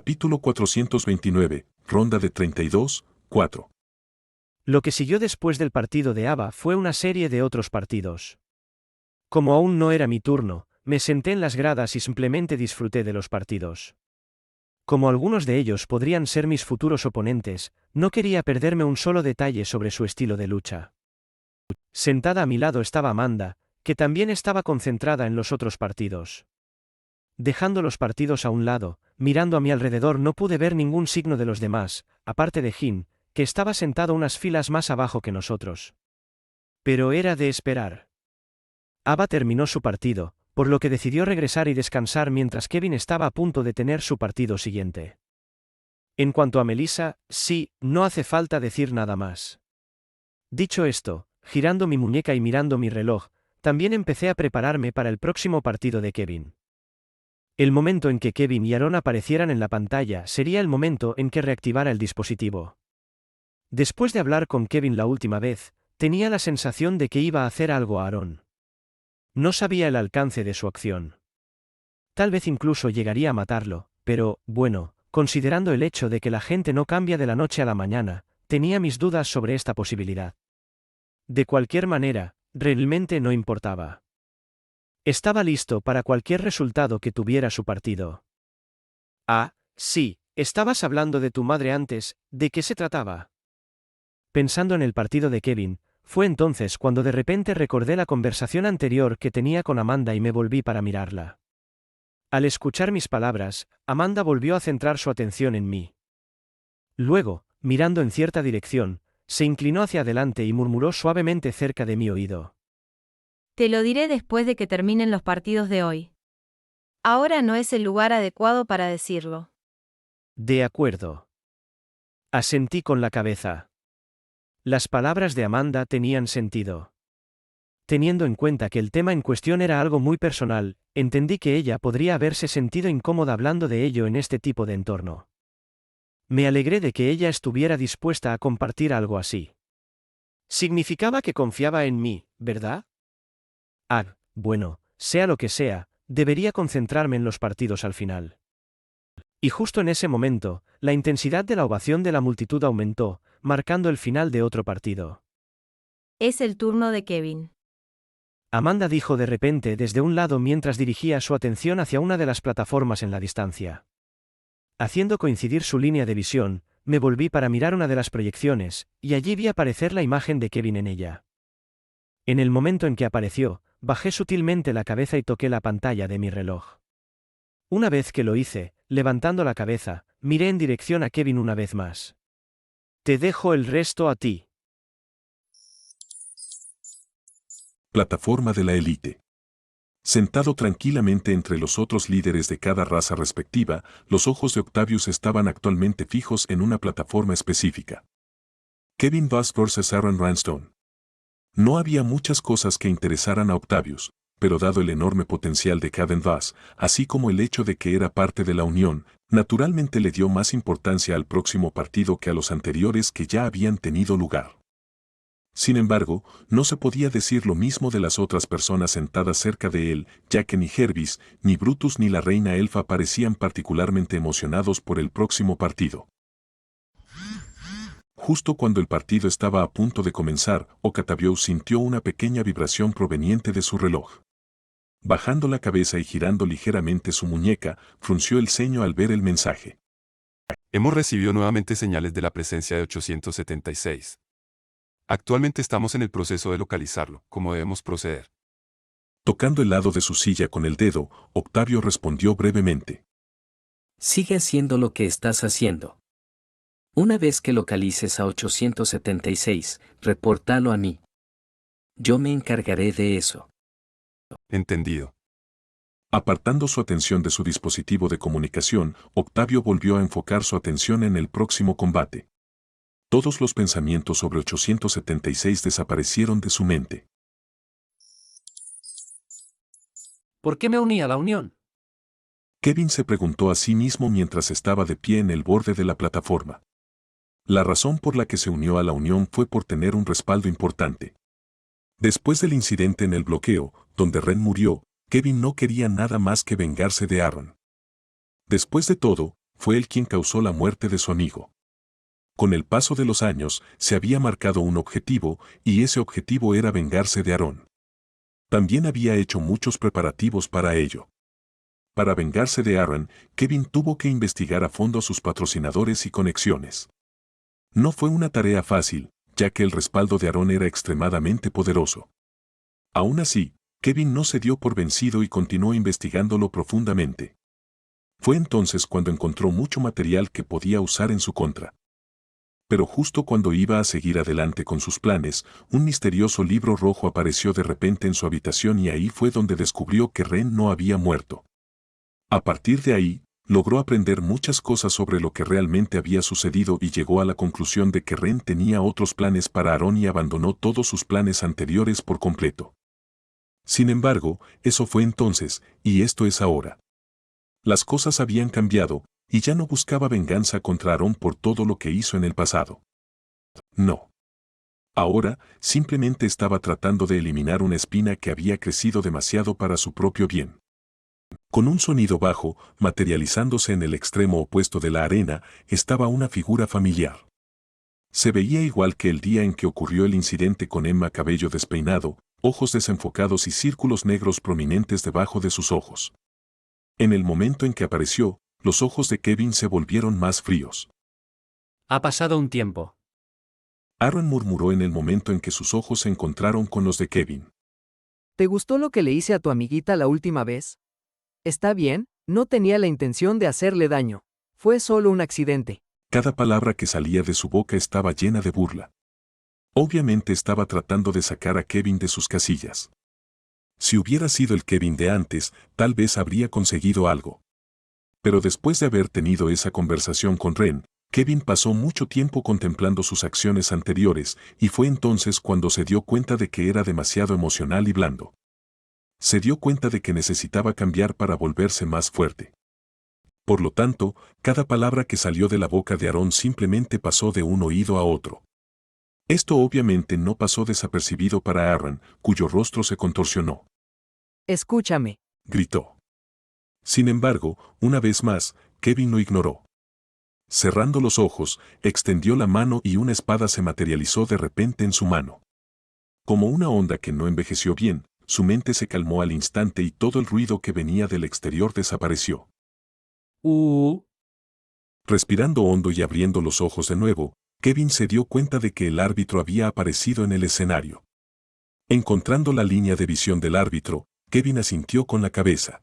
Capítulo 429, ronda de 32, 4. Lo que siguió después del partido de ABA fue una serie de otros partidos. Como aún no era mi turno, me senté en las gradas y simplemente disfruté de los partidos. Como algunos de ellos podrían ser mis futuros oponentes, no quería perderme un solo detalle sobre su estilo de lucha. Sentada a mi lado estaba Amanda, que también estaba concentrada en los otros partidos. Dejando los partidos a un lado, mirando a mi alrededor no pude ver ningún signo de los demás, aparte de Jin, que estaba sentado unas filas más abajo que nosotros. Pero era de esperar. Aba terminó su partido, por lo que decidió regresar y descansar mientras Kevin estaba a punto de tener su partido siguiente. En cuanto a Melissa, sí, no hace falta decir nada más. Dicho esto, girando mi muñeca y mirando mi reloj, también empecé a prepararme para el próximo partido de Kevin. El momento en que Kevin y Aaron aparecieran en la pantalla sería el momento en que reactivara el dispositivo. Después de hablar con Kevin la última vez, tenía la sensación de que iba a hacer algo a Aaron. No sabía el alcance de su acción. Tal vez incluso llegaría a matarlo, pero, bueno, considerando el hecho de que la gente no cambia de la noche a la mañana, tenía mis dudas sobre esta posibilidad. De cualquier manera, realmente no importaba. Estaba listo para cualquier resultado que tuviera su partido. Ah, sí, estabas hablando de tu madre antes, ¿de qué se trataba? Pensando en el partido de Kevin, fue entonces cuando de repente recordé la conversación anterior que tenía con Amanda y me volví para mirarla. Al escuchar mis palabras, Amanda volvió a centrar su atención en mí. Luego, mirando en cierta dirección, se inclinó hacia adelante y murmuró suavemente cerca de mi oído. Te lo diré después de que terminen los partidos de hoy. Ahora no es el lugar adecuado para decirlo. De acuerdo. Asentí con la cabeza. Las palabras de Amanda tenían sentido. Teniendo en cuenta que el tema en cuestión era algo muy personal, entendí que ella podría haberse sentido incómoda hablando de ello en este tipo de entorno. Me alegré de que ella estuviera dispuesta a compartir algo así. Significaba que confiaba en mí, ¿verdad? Ah, bueno, sea lo que sea, debería concentrarme en los partidos al final. Y justo en ese momento, la intensidad de la ovación de la multitud aumentó, marcando el final de otro partido. Es el turno de Kevin. Amanda dijo de repente desde un lado mientras dirigía su atención hacia una de las plataformas en la distancia. Haciendo coincidir su línea de visión, me volví para mirar una de las proyecciones, y allí vi aparecer la imagen de Kevin en ella. En el momento en que apareció, bajé sutilmente la cabeza y toqué la pantalla de mi reloj. Una vez que lo hice, levantando la cabeza, miré en dirección a Kevin una vez más. Te dejo el resto a ti. Plataforma de la élite. Sentado tranquilamente entre los otros líderes de cada raza respectiva, los ojos de Octavius estaban actualmente fijos en una plataforma específica. Kevin Bass vs. Aaron Rhinestone. No había muchas cosas que interesaran a Octavius, pero dado el enorme potencial de Kevin Bass, así como el hecho de que era parte de la unión, naturalmente le dio más importancia al próximo partido que a los anteriores que ya habían tenido lugar. Sin embargo, no se podía decir lo mismo de las otras personas sentadas cerca de él, ya que ni Hervis, ni Brutus ni la reina elfa parecían particularmente emocionados por el próximo partido. Justo cuando el partido estaba a punto de comenzar, Octavius sintió una pequeña vibración proveniente de su reloj. Bajando la cabeza y girando ligeramente su muñeca, frunció el ceño al ver el mensaje. Hemos recibido nuevamente señales de la presencia de 876. Actualmente estamos en el proceso de localizarlo. ¿Cómo debemos proceder? Tocando el lado de su silla con el dedo, Octavio respondió brevemente. Sigue haciendo lo que estás haciendo. Una vez que localices a 876, repórtalo a mí. Yo me encargaré de eso. Entendido. Apartando su atención de su dispositivo de comunicación, Octavio volvió a enfocar su atención en el próximo combate. Todos los pensamientos sobre 876 desaparecieron de su mente. ¿Por qué me uní a la unión? Kevin se preguntó a sí mismo mientras estaba de pie en el borde de la plataforma. La razón por la que se unió a la unión fue por tener un respaldo importante. Después del incidente en el bloqueo, donde Ren murió, Kevin no quería nada más que vengarse de Aaron. Después de todo, fue él quien causó la muerte de su amigo. Con el paso de los años, se había marcado un objetivo, y ese objetivo era vengarse de Aarón. También había hecho muchos preparativos para ello. Para vengarse de Aaron, Kevin tuvo que investigar a fondo a sus patrocinadores y conexiones. No fue una tarea fácil, ya que el respaldo de Aarón era extremadamente poderoso. Aún así, Kevin no se dio por vencido y continuó investigándolo profundamente. Fue entonces cuando encontró mucho material que podía usar en su contra. Pero justo cuando iba a seguir adelante con sus planes, un misterioso libro rojo apareció de repente en su habitación y ahí fue donde descubrió que Ren no había muerto. A partir de ahí, logró aprender muchas cosas sobre lo que realmente había sucedido y llegó a la conclusión de que Ren tenía otros planes para Aarón y abandonó todos sus planes anteriores por completo. Sin embargo, eso fue entonces, y esto es ahora. Las cosas habían cambiado, y ya no buscaba venganza contra Aarón por todo lo que hizo en el pasado. No. Ahora, simplemente estaba tratando de eliminar una espina que había crecido demasiado para su propio bien. Con un sonido bajo, materializándose en el extremo opuesto de la arena, estaba una figura familiar. Se veía igual que el día en que ocurrió el incidente con Emma, cabello despeinado, ojos desenfocados y círculos negros prominentes debajo de sus ojos. En el momento en que apareció, los ojos de Kevin se volvieron más fríos. Ha pasado un tiempo. Aaron murmuró en el momento en que sus ojos se encontraron con los de Kevin. ¿Te gustó lo que le hice a tu amiguita la última vez? Está bien, no tenía la intención de hacerle daño. Fue solo un accidente. Cada palabra que salía de su boca estaba llena de burla. Obviamente estaba tratando de sacar a Kevin de sus casillas. Si hubiera sido el Kevin de antes, tal vez habría conseguido algo. Pero después de haber tenido esa conversación con Ren, Kevin pasó mucho tiempo contemplando sus acciones anteriores y fue entonces cuando se dio cuenta de que era demasiado emocional y blando. Se dio cuenta de que necesitaba cambiar para volverse más fuerte. Por lo tanto, cada palabra que salió de la boca de Aarón simplemente pasó de un oído a otro. Esto obviamente no pasó desapercibido para Aaron, cuyo rostro se contorsionó. Escúchame. Gritó. Sin embargo, una vez más, Kevin lo ignoró. Cerrando los ojos, extendió la mano y una espada se materializó de repente en su mano. Como una onda que no envejeció bien, su mente se calmó al instante y todo el ruido que venía del exterior desapareció. Respirando hondo y abriendo los ojos de nuevo, Kevin se dio cuenta de que el árbitro había aparecido en el escenario. Encontrando la línea de visión del árbitro, Kevin asintió con la cabeza.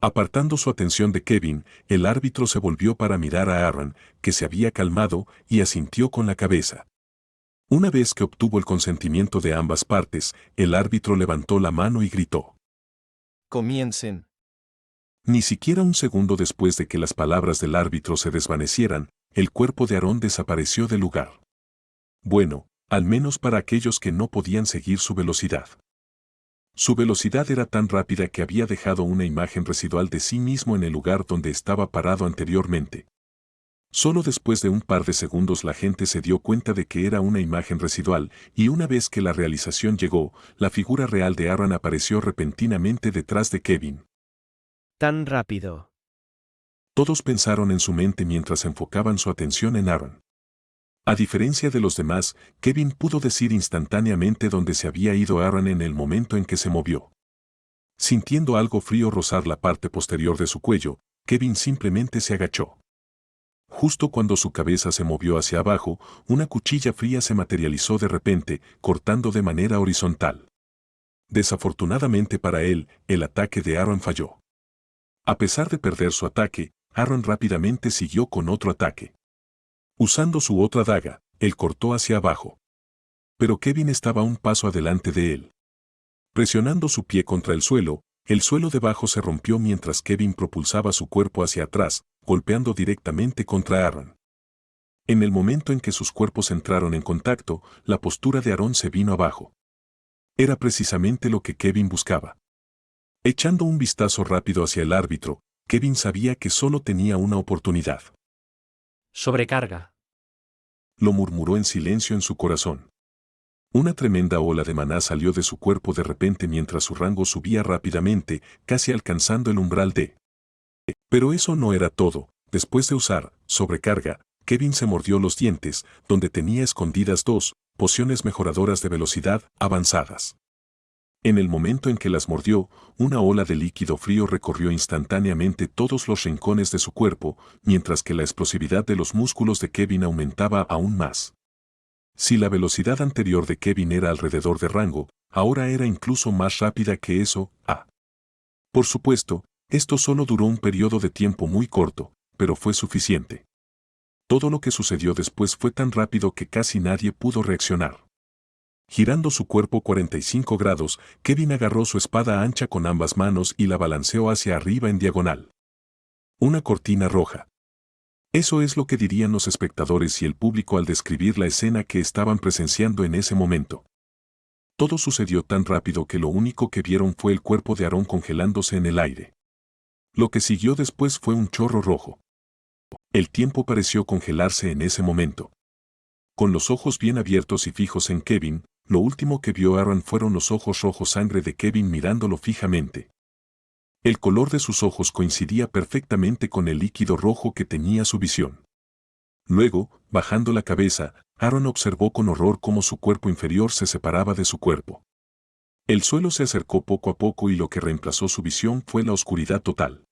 Apartando su atención de Kevin, el árbitro se volvió para mirar a Aaron, que se había calmado, y asintió con la cabeza. Una vez que obtuvo el consentimiento de ambas partes, el árbitro levantó la mano y gritó. Comiencen. Ni siquiera un segundo después de que las palabras del árbitro se desvanecieran, el cuerpo de Aarón desapareció del lugar. Bueno, al menos para aquellos que no podían seguir su velocidad. Su velocidad era tan rápida que había dejado una imagen residual de sí mismo en el lugar donde estaba parado anteriormente. Solo después de un par de segundos la gente se dio cuenta de que era una imagen residual, y una vez que la realización llegó, la figura real de Aaron apareció repentinamente detrás de Kevin. Tan rápido. Todos pensaron en su mente mientras enfocaban su atención en Aaron. A diferencia de los demás, Kevin pudo decir instantáneamente dónde se había ido Aaron en el momento en que se movió. Sintiendo algo frío rozar la parte posterior de su cuello, Kevin simplemente se agachó. Justo cuando su cabeza se movió hacia abajo, una cuchilla fría se materializó de repente, cortando de manera horizontal. Desafortunadamente para él, el ataque de Aaron falló. A pesar de perder su ataque, Aaron rápidamente siguió con otro ataque. Usando su otra daga, él cortó hacia abajo. Pero Kevin estaba un paso adelante de él. Presionando su pie contra el suelo debajo se rompió mientras Kevin propulsaba su cuerpo hacia atrás, golpeando directamente contra Aaron. En el momento en que sus cuerpos entraron en contacto, la postura de Aaron se vino abajo. Era precisamente lo que Kevin buscaba. Echando un vistazo rápido hacia el árbitro, Kevin sabía que solo tenía una oportunidad. Sobrecarga. Lo murmuró en silencio en su corazón. Una tremenda ola de maná salió de su cuerpo de repente mientras su rango subía rápidamente, casi alcanzando el umbral de. Pero eso no era todo, Después de usar sobrecarga, Kevin se mordió los dientes, donde tenía escondidas 2 pociones mejoradoras de velocidad avanzadas. En el momento en que las mordió, una ola de líquido frío recorrió instantáneamente todos los rincones de su cuerpo, mientras que la explosividad de los músculos de Kevin aumentaba aún más. Si la velocidad anterior de Kevin era alrededor de rango, ahora era incluso más rápida que eso. Por supuesto, esto solo duró un periodo de tiempo muy corto, pero fue suficiente. Todo lo que sucedió después fue tan rápido que casi nadie pudo reaccionar. Girando su cuerpo 45 grados, Kevin agarró su espada ancha con ambas manos y la balanceó hacia arriba en diagonal. Una cortina roja. Eso es lo que dirían los espectadores y el público al describir la escena que estaban presenciando en ese momento. Todo sucedió tan rápido que lo único que vieron fue el cuerpo de Aarón congelándose en el aire. Lo que siguió después fue un chorro rojo. El tiempo pareció congelarse en ese momento. Con los ojos bien abiertos y fijos en Kevin, lo último que vio Aaron fueron los ojos rojos sangre de Kevin mirándolo fijamente. El color de sus ojos coincidía perfectamente con el líquido rojo que tenía su visión. Luego, bajando la cabeza, Aaron observó con horror cómo su cuerpo inferior se separaba de su cuerpo. El suelo se acercó poco a poco y lo que reemplazó su visión fue la oscuridad total.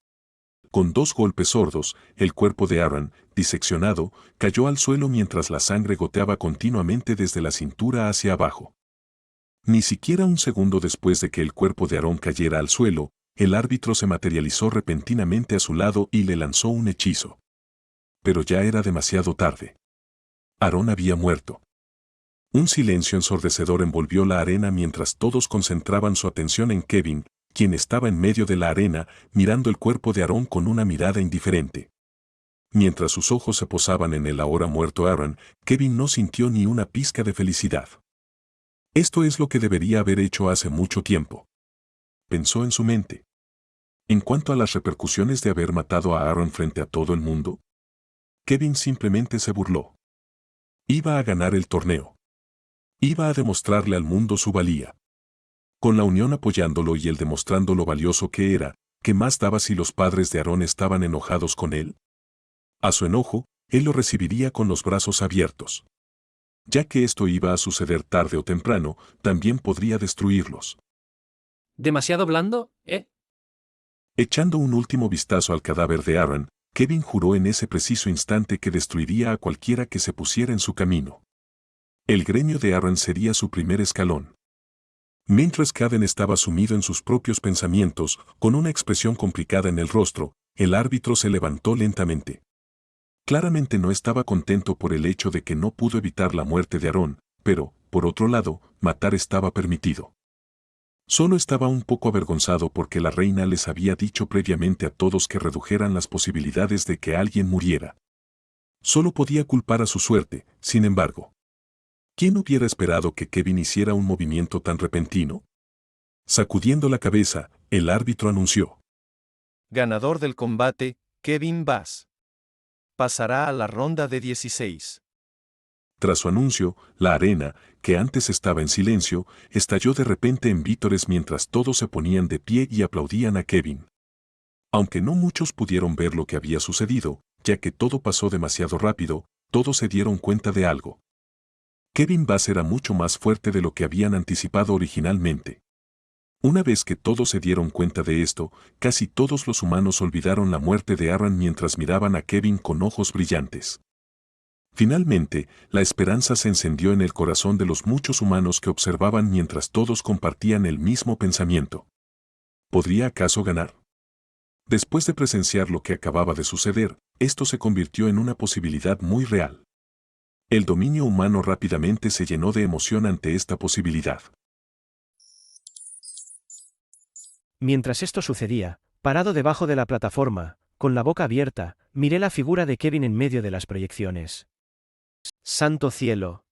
Con 2 golpes sordos, el cuerpo de Aaron, diseccionado, cayó al suelo mientras la sangre goteaba continuamente desde la cintura hacia abajo. Ni siquiera un segundo después de que el cuerpo de Aaron cayera al suelo, el árbitro se materializó repentinamente a su lado y le lanzó un hechizo. Pero ya era demasiado tarde. Aaron había muerto. Un silencio ensordecedor envolvió la arena mientras todos concentraban su atención en Kevin, quien estaba en medio de la arena, mirando el cuerpo de Aaron con una mirada indiferente. Mientras sus ojos se posaban en el ahora muerto Aaron, Kevin no sintió ni una pizca de felicidad. Esto es lo que debería haber hecho hace mucho tiempo. Pensó en su mente. En cuanto a las repercusiones de haber matado a Aaron frente a todo el mundo, Kevin simplemente se burló. Iba a ganar el torneo. Iba a demostrarle al mundo su valía. Con la Unión apoyándolo y él demostrando lo valioso que era, ¿qué más daba si los padres de Aaron estaban enojados con él? A su enojo, él lo recibiría con los brazos abiertos. Ya que esto iba a suceder tarde o temprano, también podría destruirlos. ¿Demasiado blando, Echando un último vistazo al cadáver de Aaron, Kevin juró en ese preciso instante que destruiría a cualquiera que se pusiera en su camino. El gremio de Aaron sería su primer escalón. Mientras Kevin estaba sumido en sus propios pensamientos, con una expresión complicada en el rostro, el árbitro se levantó lentamente. Claramente no estaba contento por el hecho de que no pudo evitar la muerte de Aaron, pero, por otro lado, matar estaba permitido. Solo estaba un poco avergonzado porque la reina les había dicho previamente a todos que redujeran las posibilidades de que alguien muriera. Solo podía culpar a su suerte, sin embargo. ¿Quién hubiera esperado que Kevin hiciera un movimiento tan repentino? Sacudiendo la cabeza, el árbitro anunció. Ganador del combate, Kevin Bass. Pasará a la ronda de 16. Tras su anuncio, la arena, que antes estaba en silencio, estalló de repente en vítores mientras todos se ponían de pie y aplaudían a Kevin. Aunque no muchos pudieron ver lo que había sucedido, ya que todo pasó demasiado rápido, todos se dieron cuenta de algo. Kevin Bass era mucho más fuerte de lo que habían anticipado originalmente. Una vez que todos se dieron cuenta de esto, casi todos los humanos olvidaron la muerte de Aaron mientras miraban a Kevin con ojos brillantes. Finalmente, la esperanza se encendió en el corazón de los muchos humanos que observaban mientras todos compartían el mismo pensamiento. ¿Podría acaso ganar? Después de presenciar lo que acababa de suceder, esto se convirtió en una posibilidad muy real. El dominio humano rápidamente se llenó de emoción ante esta posibilidad. Mientras esto sucedía, parado debajo de la plataforma, con la boca abierta, miré la figura de Kevin en medio de las proyecciones. ¡Santo cielo!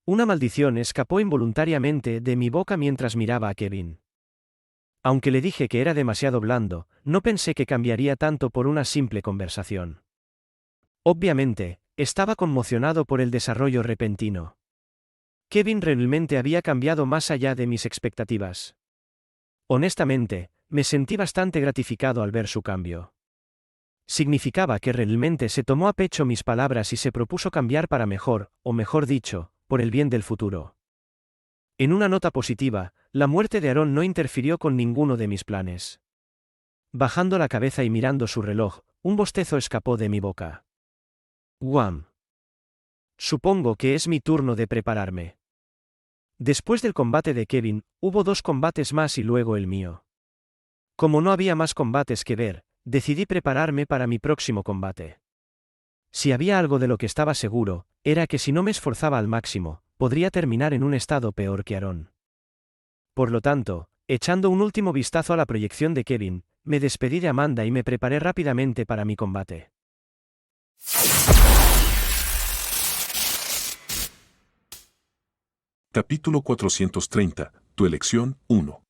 Una maldición escapó involuntariamente de mi boca mientras miraba a Kevin. Aunque le dije que era demasiado blando, no pensé que cambiaría tanto por una simple conversación. Obviamente, estaba conmocionado por el desarrollo repentino. Kevin realmente había cambiado más allá de mis expectativas. Honestamente, me sentí bastante gratificado al ver su cambio. Significaba que realmente se tomó a pecho mis palabras y se propuso cambiar para mejor, o mejor dicho, por el bien del futuro. En una nota positiva, la muerte de Aarón no interfirió con ninguno de mis planes. Bajando la cabeza y mirando su reloj, un bostezo escapó de mi boca. Guam. Supongo que es mi turno de prepararme. Después del combate de Kevin, hubo 2 combates más y luego el mío. Como no había más combates que ver, decidí prepararme para mi próximo combate. Si había algo de lo que estaba seguro, era que si no me esforzaba al máximo, podría terminar en un estado peor que Aarón. Por lo tanto, echando un último vistazo a la proyección de Kevin, me despedí de Amanda y me preparé rápidamente para mi combate. Capítulo 430, tu elección, 1.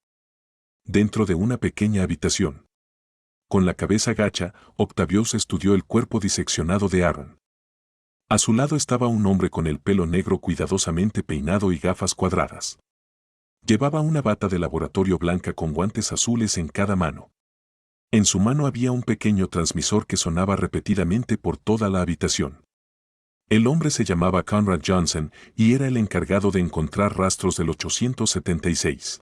Dentro de una pequeña habitación. Con la cabeza gacha, Octavius estudió el cuerpo diseccionado de Aaron. A su lado estaba un hombre con el pelo negro cuidadosamente peinado y gafas cuadradas. Llevaba una bata de laboratorio blanca con guantes azules en cada mano. En su mano había un pequeño transmisor que sonaba repetidamente por toda la habitación. El hombre se llamaba Conrad Johnson y era el encargado de encontrar rastros del 876.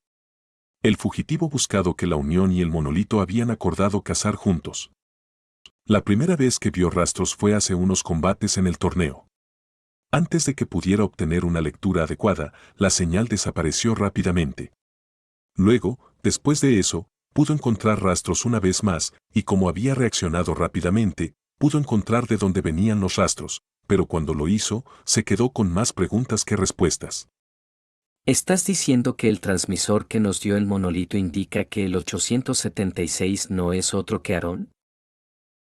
El fugitivo buscado que la Unión y el Monolito habían acordado cazar juntos. La primera vez que vio rastros fue hace unos combates en el torneo. Antes de que pudiera obtener una lectura adecuada, la señal desapareció rápidamente. Luego, después de eso, pudo encontrar rastros una vez más, y como había reaccionado rápidamente, pudo encontrar de dónde venían los rastros, pero cuando lo hizo, se quedó con más preguntas que respuestas. ¿Estás diciendo que el transmisor que nos dio el monolito indica que el 876 no es otro que Aarón?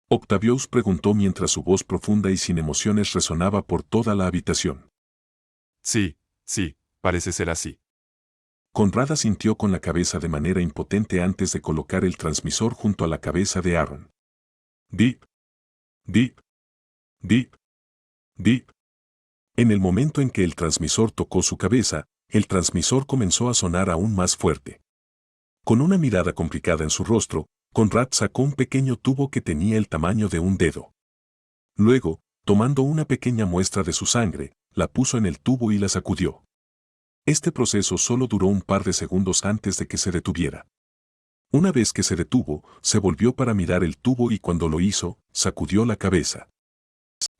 Octavius preguntó mientras su voz profunda y sin emociones resonaba por toda la habitación. Sí, parece ser así. Conrad asintió con la cabeza de manera impotente antes de colocar el transmisor junto a la cabeza de Aaron. Beep. Beep. Beep. Beep. En el momento en que el transmisor tocó su cabeza, el transmisor comenzó a sonar aún más fuerte. Con una mirada complicada en su rostro, Conrad sacó un pequeño tubo que tenía el tamaño de un dedo. Luego, tomando una pequeña muestra de su sangre, la puso en el tubo y la sacudió. Este proceso solo duró un par de segundos antes de que se detuviera. Una vez que se detuvo, se volvió para mirar el tubo y cuando lo hizo, sacudió la cabeza.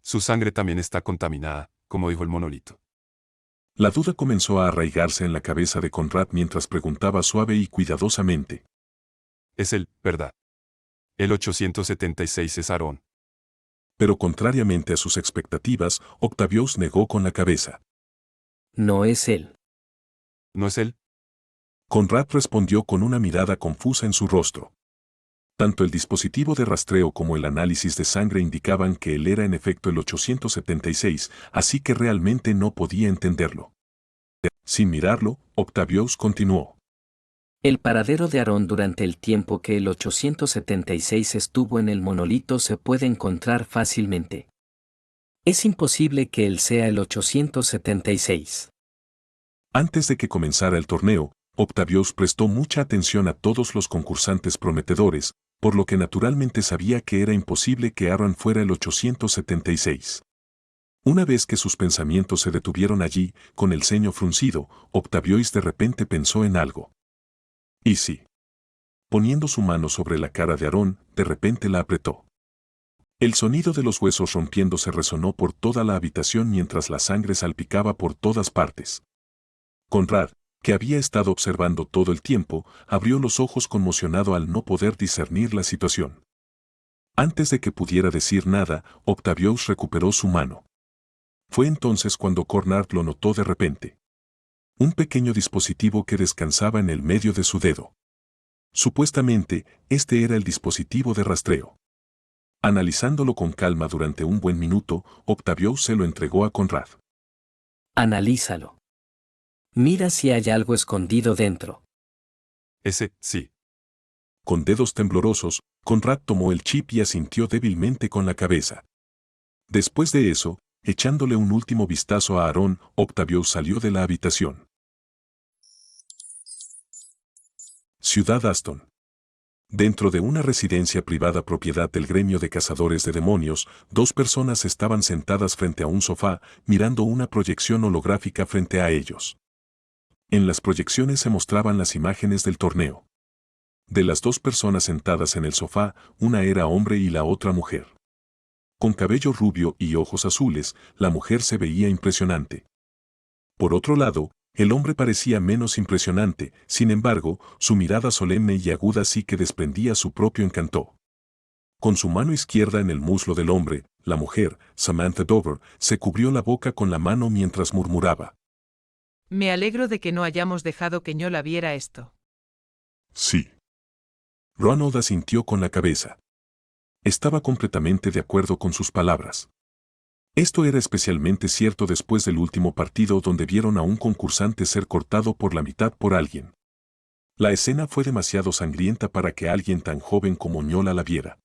Su sangre también está contaminada, como dijo el monolito. La duda comenzó a arraigarse en la cabeza de Conrad mientras preguntaba suave y cuidadosamente. Es él, ¿verdad? El 876 es Aarón. Pero contrariamente a sus expectativas, Octavius negó con la cabeza. No es él. ¿No es él? Conrad respondió con una mirada confusa en su rostro. Tanto el dispositivo de rastreo como el análisis de sangre indicaban que él era en efecto el 876, así que realmente no podía entenderlo. Sin mirarlo, Octavius continuó. El paradero de Aarón durante el tiempo que el 876 estuvo en el monolito se puede encontrar fácilmente. Es imposible que él sea el 876. Antes de que comenzara el torneo, Octavius prestó mucha atención a todos los concursantes prometedores, por lo que naturalmente sabía que era imposible que Aaron fuera el 876. Una vez que sus pensamientos se detuvieron allí, con el ceño fruncido, Octavius de repente pensó en algo. ¿Y sí? Poniendo su mano sobre la cara de Aarón, de repente la apretó. El sonido de los huesos rompiéndose resonó por toda la habitación mientras la sangre salpicaba por todas partes. Conrad, que había estado observando todo el tiempo, abrió los ojos conmocionado al no poder discernir la situación. Antes de que pudiera decir nada, Octavius recuperó su mano. Fue entonces cuando Conrad lo notó de repente. Un pequeño dispositivo que descansaba en el medio de su dedo. Supuestamente, este era el dispositivo de rastreo. Analizándolo con calma durante un buen minuto, Octavius se lo entregó a Conrad. Analízalo. Mira si hay algo escondido dentro. Ese, sí. Con dedos temblorosos, Conrad tomó el chip y asintió débilmente con la cabeza. Después de eso, echándole un último vistazo a Aarón, Octavius salió de la habitación. Ciudad Aston. Dentro de una residencia privada propiedad del gremio de cazadores de demonios, dos personas estaban sentadas frente a un sofá, mirando una proyección holográfica frente a ellos. En las proyecciones se mostraban las imágenes del torneo. De las dos personas sentadas en el sofá, una era hombre y la otra mujer. Con cabello rubio y ojos azules, la mujer se veía impresionante. Por otro lado, el hombre parecía menos impresionante, sin embargo, su mirada solemne y aguda sí que desprendía su propio encanto. Con su mano izquierda en el muslo del hombre, la mujer, Samantha Dover, se cubrió la boca con la mano mientras murmuraba. Me alegro de que no hayamos dejado que Ñola viera esto. Sí. Ronald asintió con la cabeza. Estaba completamente de acuerdo con sus palabras. Esto era especialmente cierto después del último partido donde vieron a un concursante ser cortado por la mitad por alguien. La escena fue demasiado sangrienta para que alguien tan joven como Ñola la viera.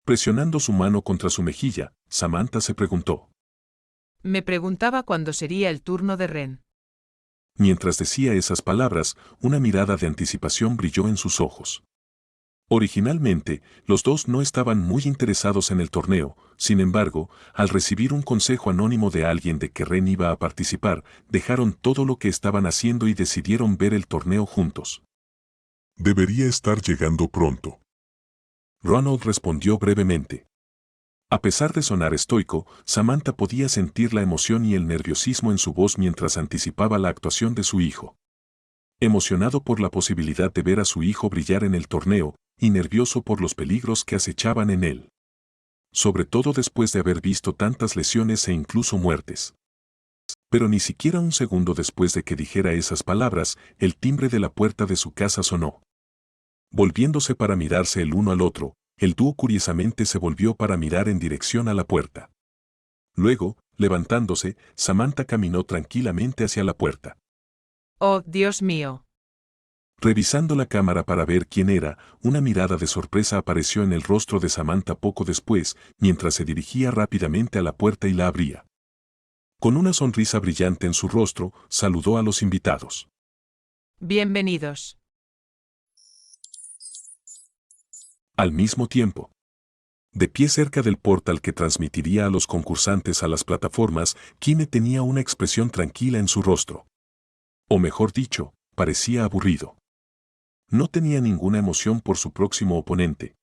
Presionando su mano contra su mejilla, Samantha se preguntó. Me preguntaba cuándo sería el turno de Ren. Mientras decía esas palabras, una mirada de anticipación brilló en sus ojos. Originalmente, los dos no estaban muy interesados en el torneo, sin embargo, al recibir un consejo anónimo de alguien de que Ren iba a participar, dejaron todo lo que estaban haciendo y decidieron ver el torneo juntos. Debería estar llegando pronto. Ronald respondió brevemente. A pesar de sonar estoico, Samantha podía sentir la emoción y el nerviosismo en su voz mientras anticipaba la actuación de su hijo. Emocionado por la posibilidad de ver a su hijo brillar en el torneo, y nervioso por los peligros que acechaban en él. Sobre todo después de haber visto tantas lesiones e incluso muertes. Pero ni siquiera un segundo después de que dijera esas palabras, el timbre de la puerta de su casa sonó. Volviéndose para mirarse el uno al otro, el dúo curiosamente se volvió para mirar en dirección a la puerta. Luego, levantándose, Samantha caminó tranquilamente hacia la puerta. Oh, Dios mío. Revisando la cámara para ver quién era, una mirada de sorpresa apareció en el rostro de Samantha poco después, mientras se dirigía rápidamente a la puerta y la abría. Con una sonrisa brillante en su rostro, saludó a los invitados. Bienvenidos. Al mismo tiempo, de pie cerca del portal que transmitiría a los concursantes a las plataformas, Kime tenía una expresión tranquila en su rostro. O mejor dicho, parecía aburrido. No tenía ninguna emoción por su próximo oponente.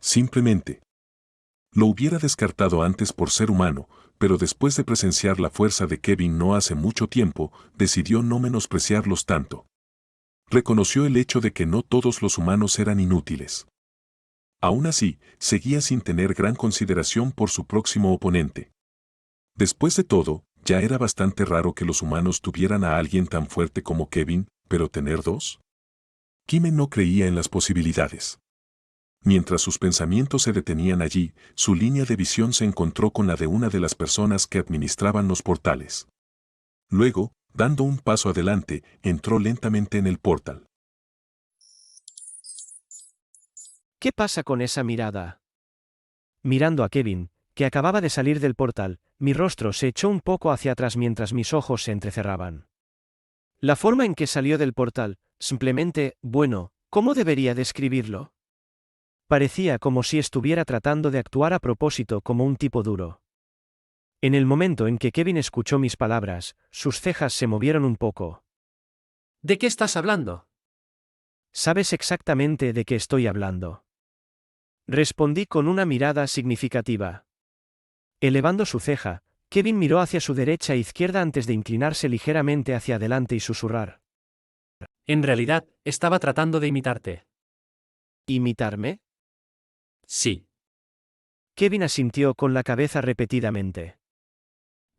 Simplemente. Lo hubiera descartado antes por ser humano, pero después de presenciar la fuerza de Kevin no hace mucho tiempo, decidió no menospreciarlos tanto. Reconoció el hecho de que no todos los humanos eran inútiles. Aún así, seguía sin tener gran consideración por su próximo oponente. Después de todo, ya era bastante raro que los humanos tuvieran a alguien tan fuerte como Kevin, pero tener dos. Kime no creía en las posibilidades. Mientras sus pensamientos se detenían allí, su línea de visión se encontró con la de una de las personas que administraban los portales. Luego, dando un paso adelante, entró lentamente en el portal. ¿Qué pasa con esa mirada? Mirando a Kevin, que acababa de salir del portal, mi rostro se echó un poco hacia atrás mientras mis ojos se entrecerraban. La forma en que salió del portal, simplemente, bueno, ¿cómo debería describirlo? Parecía como si estuviera tratando de actuar a propósito como un tipo duro. En el momento en que Kevin escuchó mis palabras, sus cejas se movieron un poco. ¿De qué estás hablando? ¿Sabes exactamente de qué estoy hablando? Respondí con una mirada significativa. Elevando su ceja, Kevin miró hacia su derecha e izquierda antes de inclinarse ligeramente hacia adelante y susurrar. En realidad, estaba tratando de imitarte. ¿Imitarme? Sí. Kevin asintió con la cabeza repetidamente.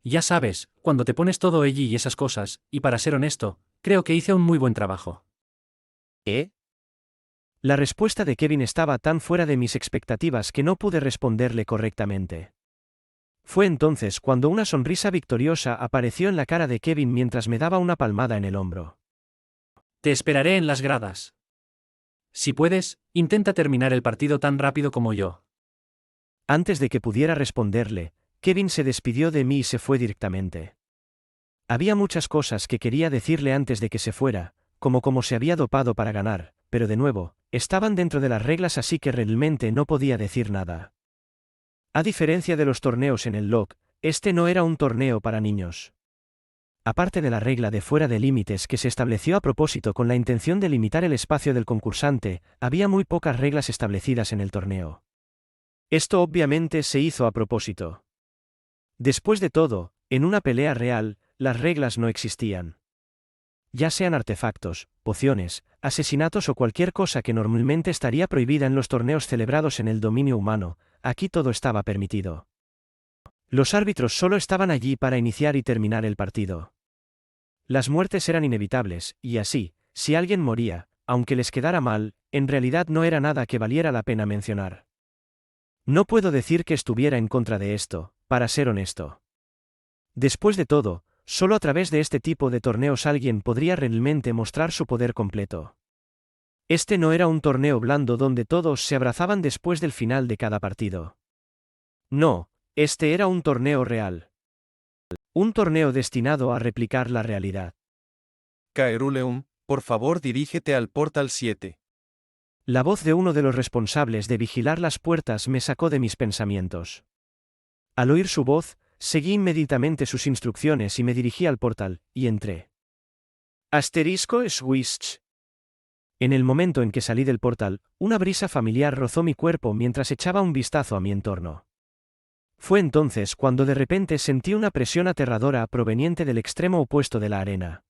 Ya sabes, cuando te pones todo allí y esas cosas, y para ser honesto, creo que hice un muy buen trabajo. ¿Eh? La respuesta de Kevin estaba tan fuera de mis expectativas que no pude responderle correctamente. Fue entonces cuando una sonrisa victoriosa apareció en la cara de Kevin mientras me daba una palmada en el hombro. Te esperaré en las gradas. Si puedes, intenta terminar el partido tan rápido como yo. Antes de que pudiera responderle, Kevin se despidió de mí y se fue directamente. Había muchas cosas que quería decirle antes de que se fuera, como cómo se había dopado para ganar, pero de nuevo, estaban dentro de las reglas así que realmente no podía decir nada. A diferencia de los torneos en el LOC, este no era un torneo para niños. Aparte de la regla de fuera de límites que se estableció a propósito con la intención de limitar el espacio del concursante, había muy pocas reglas establecidas en el torneo. Esto obviamente se hizo a propósito. Después de todo, en una pelea real, las reglas no existían. Ya sean artefactos, pociones, asesinatos o cualquier cosa que normalmente estaría prohibida en los torneos celebrados en el dominio humano, aquí todo estaba permitido. Los árbitros solo estaban allí para iniciar y terminar el partido. Las muertes eran inevitables, y así, si alguien moría, aunque les quedara mal, en realidad no era nada que valiera la pena mencionar. No puedo decir que estuviera en contra de esto, para ser honesto. Después de todo, solo a través de este tipo de torneos alguien podría realmente mostrar su poder completo. Este no era un torneo blando donde todos se abrazaban después del final de cada partido. No, este era un torneo real. Un torneo destinado a replicar la realidad. Caeruleum, por favor dirígete al portal 7. La voz de uno de los responsables de vigilar las puertas me sacó de mis pensamientos. Al oír su voz, seguí inmediatamente sus instrucciones y me dirigí al portal, y entré. Asterisco switch. En el momento en que salí del portal, una brisa familiar rozó mi cuerpo mientras echaba un vistazo a mi entorno. Fue entonces cuando de repente sentí una presión aterradora proveniente del extremo opuesto de la arena.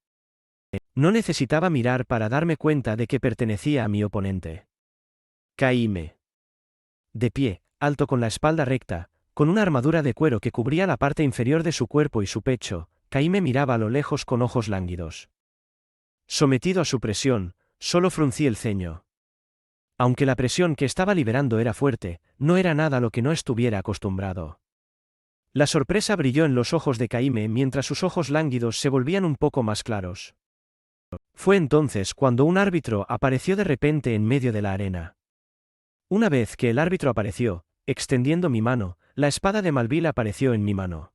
No necesitaba mirar para darme cuenta de que pertenecía a mi oponente. Caíme. De pie, alto con la espalda recta, con una armadura de cuero que cubría la parte inferior de su cuerpo y su pecho, Caíme miraba a lo lejos con ojos lánguidos. Sometido a su presión, solo fruncí el ceño. Aunque la presión que estaba liberando era fuerte, no era nada a lo que no estuviera acostumbrado. La sorpresa brilló en los ojos de Caíme mientras sus ojos lánguidos se volvían un poco más claros. Fue entonces cuando un árbitro apareció de repente en medio de la arena. Una vez que el árbitro apareció, extendiendo mi mano, la espada de Malvil apareció en mi mano.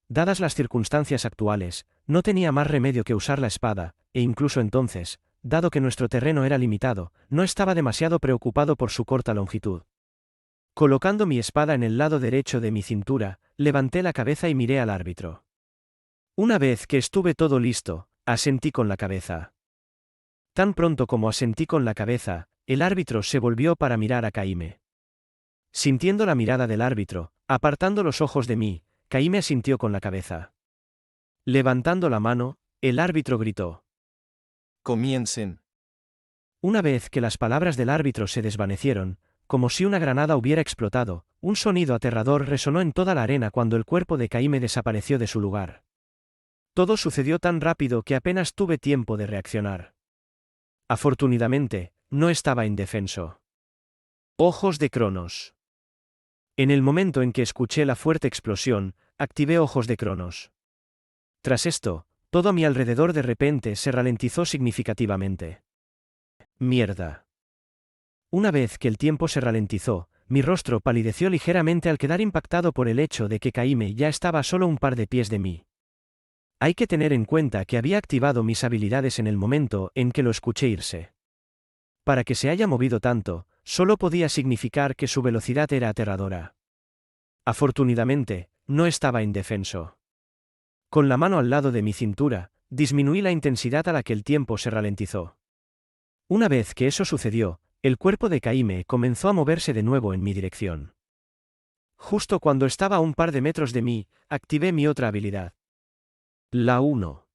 Dadas las circunstancias actuales, no tenía más remedio que usar la espada, e incluso entonces, dado que nuestro terreno era limitado, no estaba demasiado preocupado por su corta longitud. Colocando mi espada en el lado derecho de mi cintura, levanté la cabeza y miré al árbitro. Una vez que estuve todo listo, asentí con la cabeza. Tan pronto como asentí con la cabeza, el árbitro se volvió para mirar a Caíme. Sintiendo la mirada del árbitro, apartando los ojos de mí, Caíme asintió con la cabeza. Levantando la mano, el árbitro gritó. Comiencen. Una vez que las palabras del árbitro se desvanecieron, como si una granada hubiera explotado, un sonido aterrador resonó en toda la arena cuando el cuerpo de Caíme desapareció de su lugar. Todo sucedió tan rápido que apenas tuve tiempo de reaccionar. Afortunadamente, no estaba indefenso. Ojos de Cronos. En el momento en que escuché la fuerte explosión, activé Ojos de Cronos. Tras esto, todo a mi alrededor de repente se ralentizó significativamente. Mierda. Una vez que el tiempo se ralentizó, mi rostro palideció ligeramente al quedar impactado por el hecho de que Caíme ya estaba a solo un par de pies de mí. Hay que tener en cuenta que había activado mis habilidades en el momento en que lo escuché irse. Para que se haya movido tanto, solo podía significar que su velocidad era aterradora. Afortunadamente, no estaba indefenso. Con la mano al lado de mi cintura, disminuí la intensidad a la que el tiempo se ralentizó. Una vez que eso sucedió, el cuerpo de Caíme comenzó a moverse de nuevo en mi dirección. Justo cuando estaba a un par de metros de mí, activé mi otra habilidad. La 1.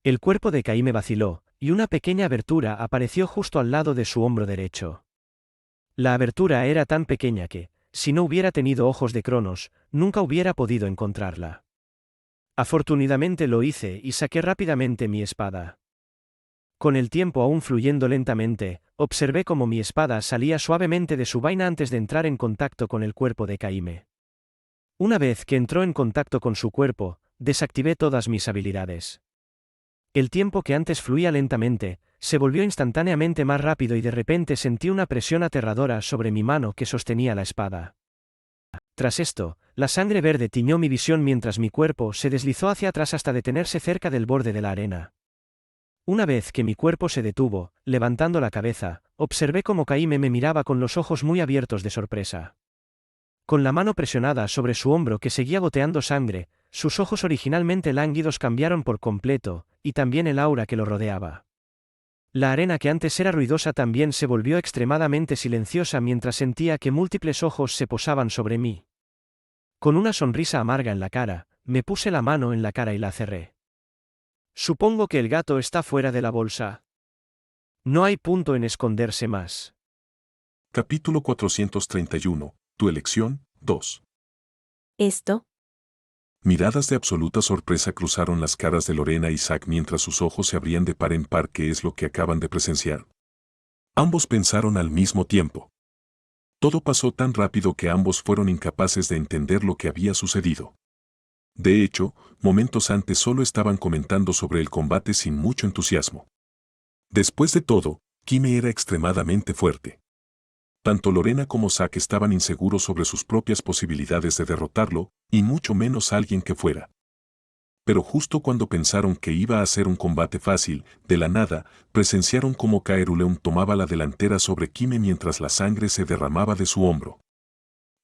El cuerpo de Caíme vaciló, y una pequeña abertura apareció justo al lado de su hombro derecho. La abertura era tan pequeña que, si no hubiera tenido ojos de Cronos, nunca hubiera podido encontrarla. Afortunadamente lo hice y saqué rápidamente mi espada. Con el tiempo aún fluyendo lentamente, observé cómo mi espada salía suavemente de su vaina antes de entrar en contacto con el cuerpo de Caíme. Una vez que entró en contacto con su cuerpo, desactivé todas mis habilidades. El tiempo que antes fluía lentamente, se volvió instantáneamente más rápido y de repente sentí una presión aterradora sobre mi mano que sostenía la espada. Tras esto, la sangre verde tiñó mi visión mientras mi cuerpo se deslizó hacia atrás hasta detenerse cerca del borde de la arena. Una vez que mi cuerpo se detuvo, levantando la cabeza, observé cómo Kaime me miraba con los ojos muy abiertos de sorpresa. Con la mano presionada sobre su hombro que seguía goteando sangre, sus ojos originalmente lánguidos cambiaron por completo, y también el aura que lo rodeaba. La arena que antes era ruidosa también se volvió extremadamente silenciosa mientras sentía que múltiples ojos se posaban sobre mí. Con una sonrisa amarga en la cara, me puse la mano en la cara y la cerré. Supongo que el gato está fuera de la bolsa. No hay punto en esconderse más. Capítulo 431. Tu elección, 2. ¿Esto? Miradas de absoluta sorpresa cruzaron las caras de Lorena y Zack mientras sus ojos se abrían de par en par. ¿Qué es lo que acaban de presenciar? Ambos pensaron al mismo tiempo. Todo pasó tan rápido que ambos fueron incapaces de entender lo que había sucedido. De hecho, momentos antes solo estaban comentando sobre el combate sin mucho entusiasmo. Después de todo, Kime era extremadamente fuerte. Tanto Lorena como Zack estaban inseguros sobre sus propias posibilidades de derrotarlo, y mucho menos alguien que fuera. Pero justo cuando pensaron que iba a ser un combate fácil, de la nada, presenciaron cómo Kaeruleum tomaba la delantera sobre Kime mientras la sangre se derramaba de su hombro.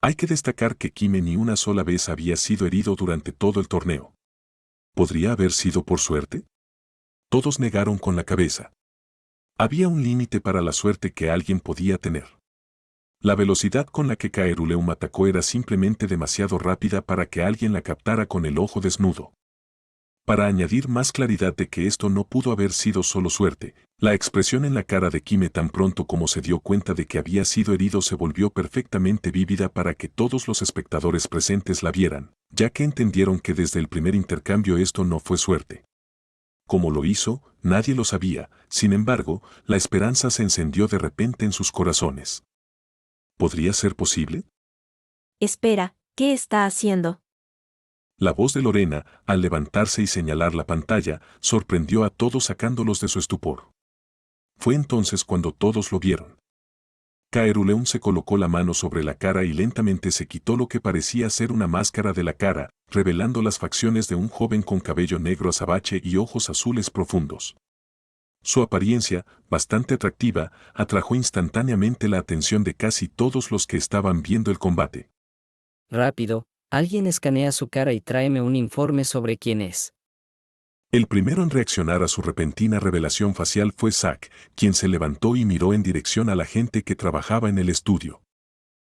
Hay que destacar que Kime ni una sola vez había sido herido durante todo el torneo. ¿Podría haber sido por suerte? Todos negaron con la cabeza. Había un límite para la suerte que alguien podía tener. La velocidad con la que Kaeruleum atacó era simplemente demasiado rápida para que alguien la captara con el ojo desnudo. Para añadir más claridad de que esto no pudo haber sido solo suerte, la expresión en la cara de Kime tan pronto como se dio cuenta de que había sido herido se volvió perfectamente vívida para que todos los espectadores presentes la vieran, ya que entendieron que desde el primer intercambio esto no fue suerte. Cómo lo hizo, nadie lo sabía, sin embargo, la esperanza se encendió de repente en sus corazones. ¿Podría ser posible? Espera, ¿qué está haciendo? La voz de Lorena, al levantarse y señalar la pantalla, sorprendió a todos sacándolos de su estupor. Fue entonces cuando todos lo vieron. Kaeruleum se colocó la mano sobre la cara y lentamente se quitó lo que parecía ser una máscara de la cara, revelando las facciones de un joven con cabello negro azabache y ojos azules profundos. Su apariencia, bastante atractiva, atrajo instantáneamente la atención de casi todos los que estaban viendo el combate. Rápido, alguien escanea su cara y tráeme un informe sobre quién es. El primero en reaccionar a su repentina revelación facial fue Zack, quien se levantó y miró en dirección a la gente que trabajaba en el estudio.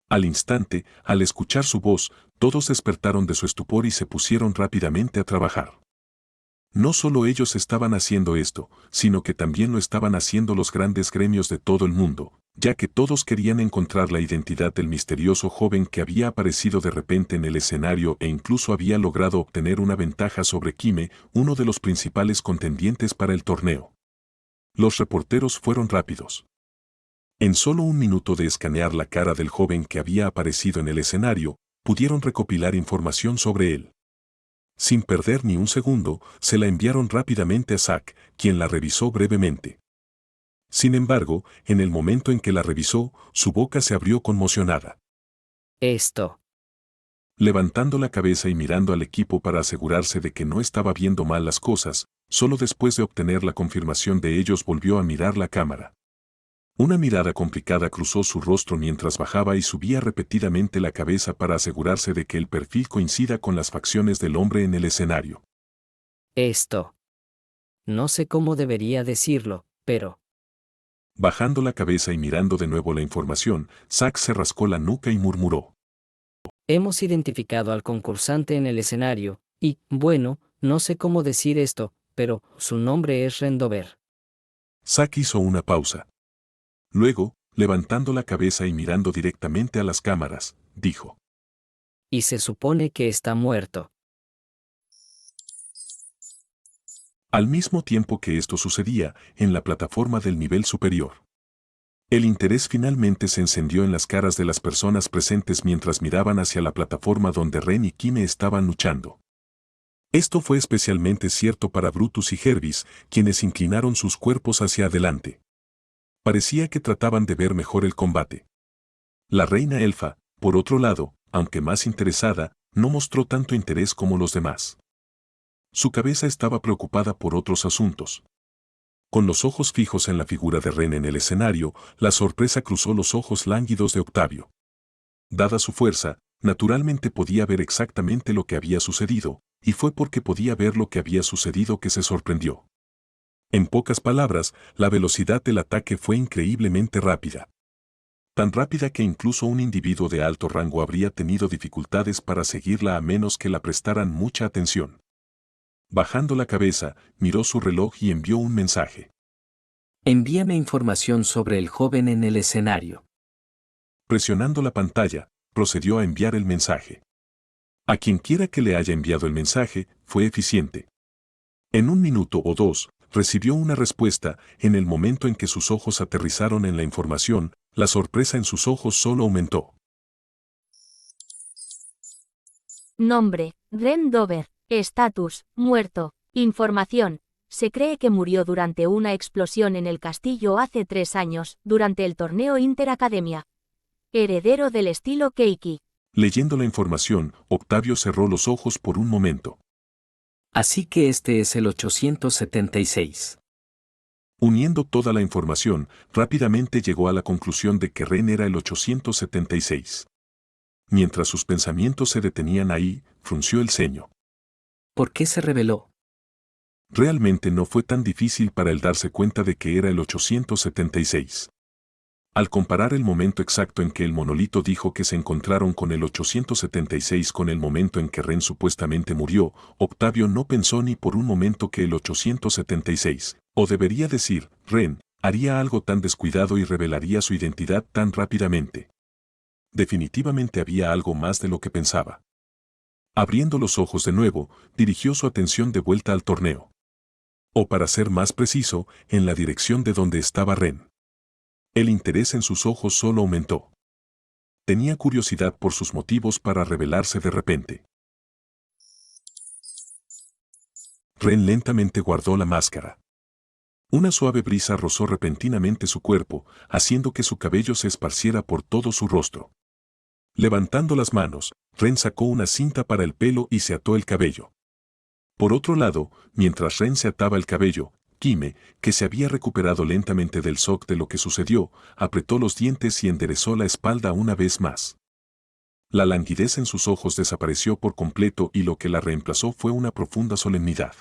Al instante, al escuchar su voz, todos despertaron de su estupor y se pusieron rápidamente a trabajar. No solo ellos estaban haciendo esto, sino que también lo estaban haciendo los grandes gremios de todo el mundo, ya que todos querían encontrar la identidad del misterioso joven que había aparecido de repente en el escenario e incluso había logrado obtener una ventaja sobre Kime, uno de los principales contendientes para el torneo. Los reporteros fueron rápidos. En solo un minuto de escanear la cara del joven que había aparecido en el escenario, pudieron recopilar información sobre él. Sin perder ni un segundo, se la enviaron rápidamente a Zack, quien la revisó brevemente. Sin embargo, en el momento en que la revisó, su boca se abrió conmocionada. Esto. Levantando la cabeza y mirando al equipo para asegurarse de que no estaba viendo mal las cosas, solo después de obtener la confirmación de ellos volvió a mirar la cámara. Una mirada complicada cruzó su rostro mientras bajaba y subía repetidamente la cabeza para asegurarse de que el perfil coincida con las facciones del hombre en el escenario. Esto. No sé cómo debería decirlo, pero... Bajando la cabeza y mirando de nuevo la información, Zack se rascó la nuca y murmuró. Hemos identificado al concursante en el escenario, y, bueno, no sé cómo decir esto, pero su nombre es Rendover. Zack hizo una pausa. Luego, levantando la cabeza y mirando directamente a las cámaras, dijo. Y se supone que está muerto. Al mismo tiempo que esto sucedía, en la plataforma del nivel superior. El interés finalmente se encendió en las caras de las personas presentes mientras miraban hacia la plataforma donde Ren y Kime estaban luchando. Esto fue especialmente cierto para Brutus y Hervis, quienes inclinaron sus cuerpos hacia adelante. Parecía que trataban de ver mejor el combate. La reina elfa, por otro lado, aunque más interesada, no mostró tanto interés como los demás. Su cabeza estaba preocupada por otros asuntos. Con los ojos fijos en la figura de Ren en el escenario, la sorpresa cruzó los ojos lánguidos de Octavio. Dada su fuerza, naturalmente podía ver exactamente lo que había sucedido, y fue porque podía ver lo que había sucedido que se sorprendió. En pocas palabras, la velocidad del ataque fue increíblemente rápida. Tan rápida que incluso un individuo de alto rango habría tenido dificultades para seguirla a menos que la prestaran mucha atención. Bajando la cabeza, miró su reloj y envió un mensaje. Envíame información sobre el joven en el escenario. Presionando la pantalla, procedió a enviar el mensaje. A quien quiera que le haya enviado el mensaje, fue eficiente. En 1 minuto o 2, recibió una respuesta. En el momento en que sus ojos aterrizaron en la información, la sorpresa en sus ojos solo aumentó. Nombre: Ren Dover. Estatus: muerto. Información: se cree que murió durante una explosión en el castillo hace 3 años, durante el torneo Interacademia. Heredero del estilo Keiki. Leyendo la información, Octavio cerró los ojos por un momento. Así que este es el 876. Uniendo toda la información, rápidamente llegó a la conclusión de que Ren era el 876. Mientras sus pensamientos se detenían ahí, frunció el ceño. ¿Por qué se reveló? Realmente no fue tan difícil para él darse cuenta de que era el 876. Al comparar el momento exacto en que el monolito dijo que se encontraron con el 876 con el momento en que Ren supuestamente murió, Octavio no pensó ni por un momento que el 876, o debería decir, Ren, haría algo tan descuidado y revelaría su identidad tan rápidamente. Definitivamente había algo más de lo que pensaba. Abriendo los ojos de nuevo, dirigió su atención de vuelta al torneo. O para ser más preciso, en la dirección de donde estaba Ren. El interés en sus ojos solo aumentó. Tenía curiosidad por sus motivos para revelarse de repente. Ren lentamente guardó la máscara. Una suave brisa rozó repentinamente su cuerpo, haciendo que su cabello se esparciera por todo su rostro. Levantando las manos, Ren sacó una cinta para el pelo y se ató el cabello. Por otro lado, mientras Ren se ataba el cabello, Kime, que se había recuperado lentamente del shock de lo que sucedió, apretó los dientes y enderezó la espalda una vez más. La languidez en sus ojos desapareció por completo y lo que la reemplazó fue una profunda solemnidad.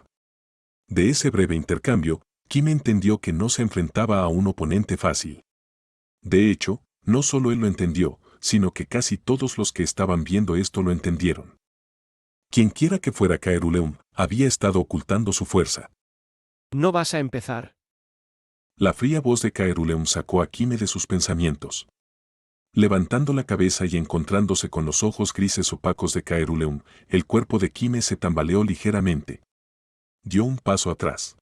De ese breve intercambio, Kime entendió que no se enfrentaba a un oponente fácil. De hecho, no solo él lo entendió, sino que casi todos los que estaban viendo esto lo entendieron. Quienquiera que fuera Caeruleum, había estado ocultando su fuerza. ¿No vas a empezar? La fría voz de Caeruleum sacó a Kime de sus pensamientos. Levantando la cabeza y encontrándose con los ojos grises opacos de Caeruleum, el cuerpo de Kime se tambaleó ligeramente. Dio un paso atrás.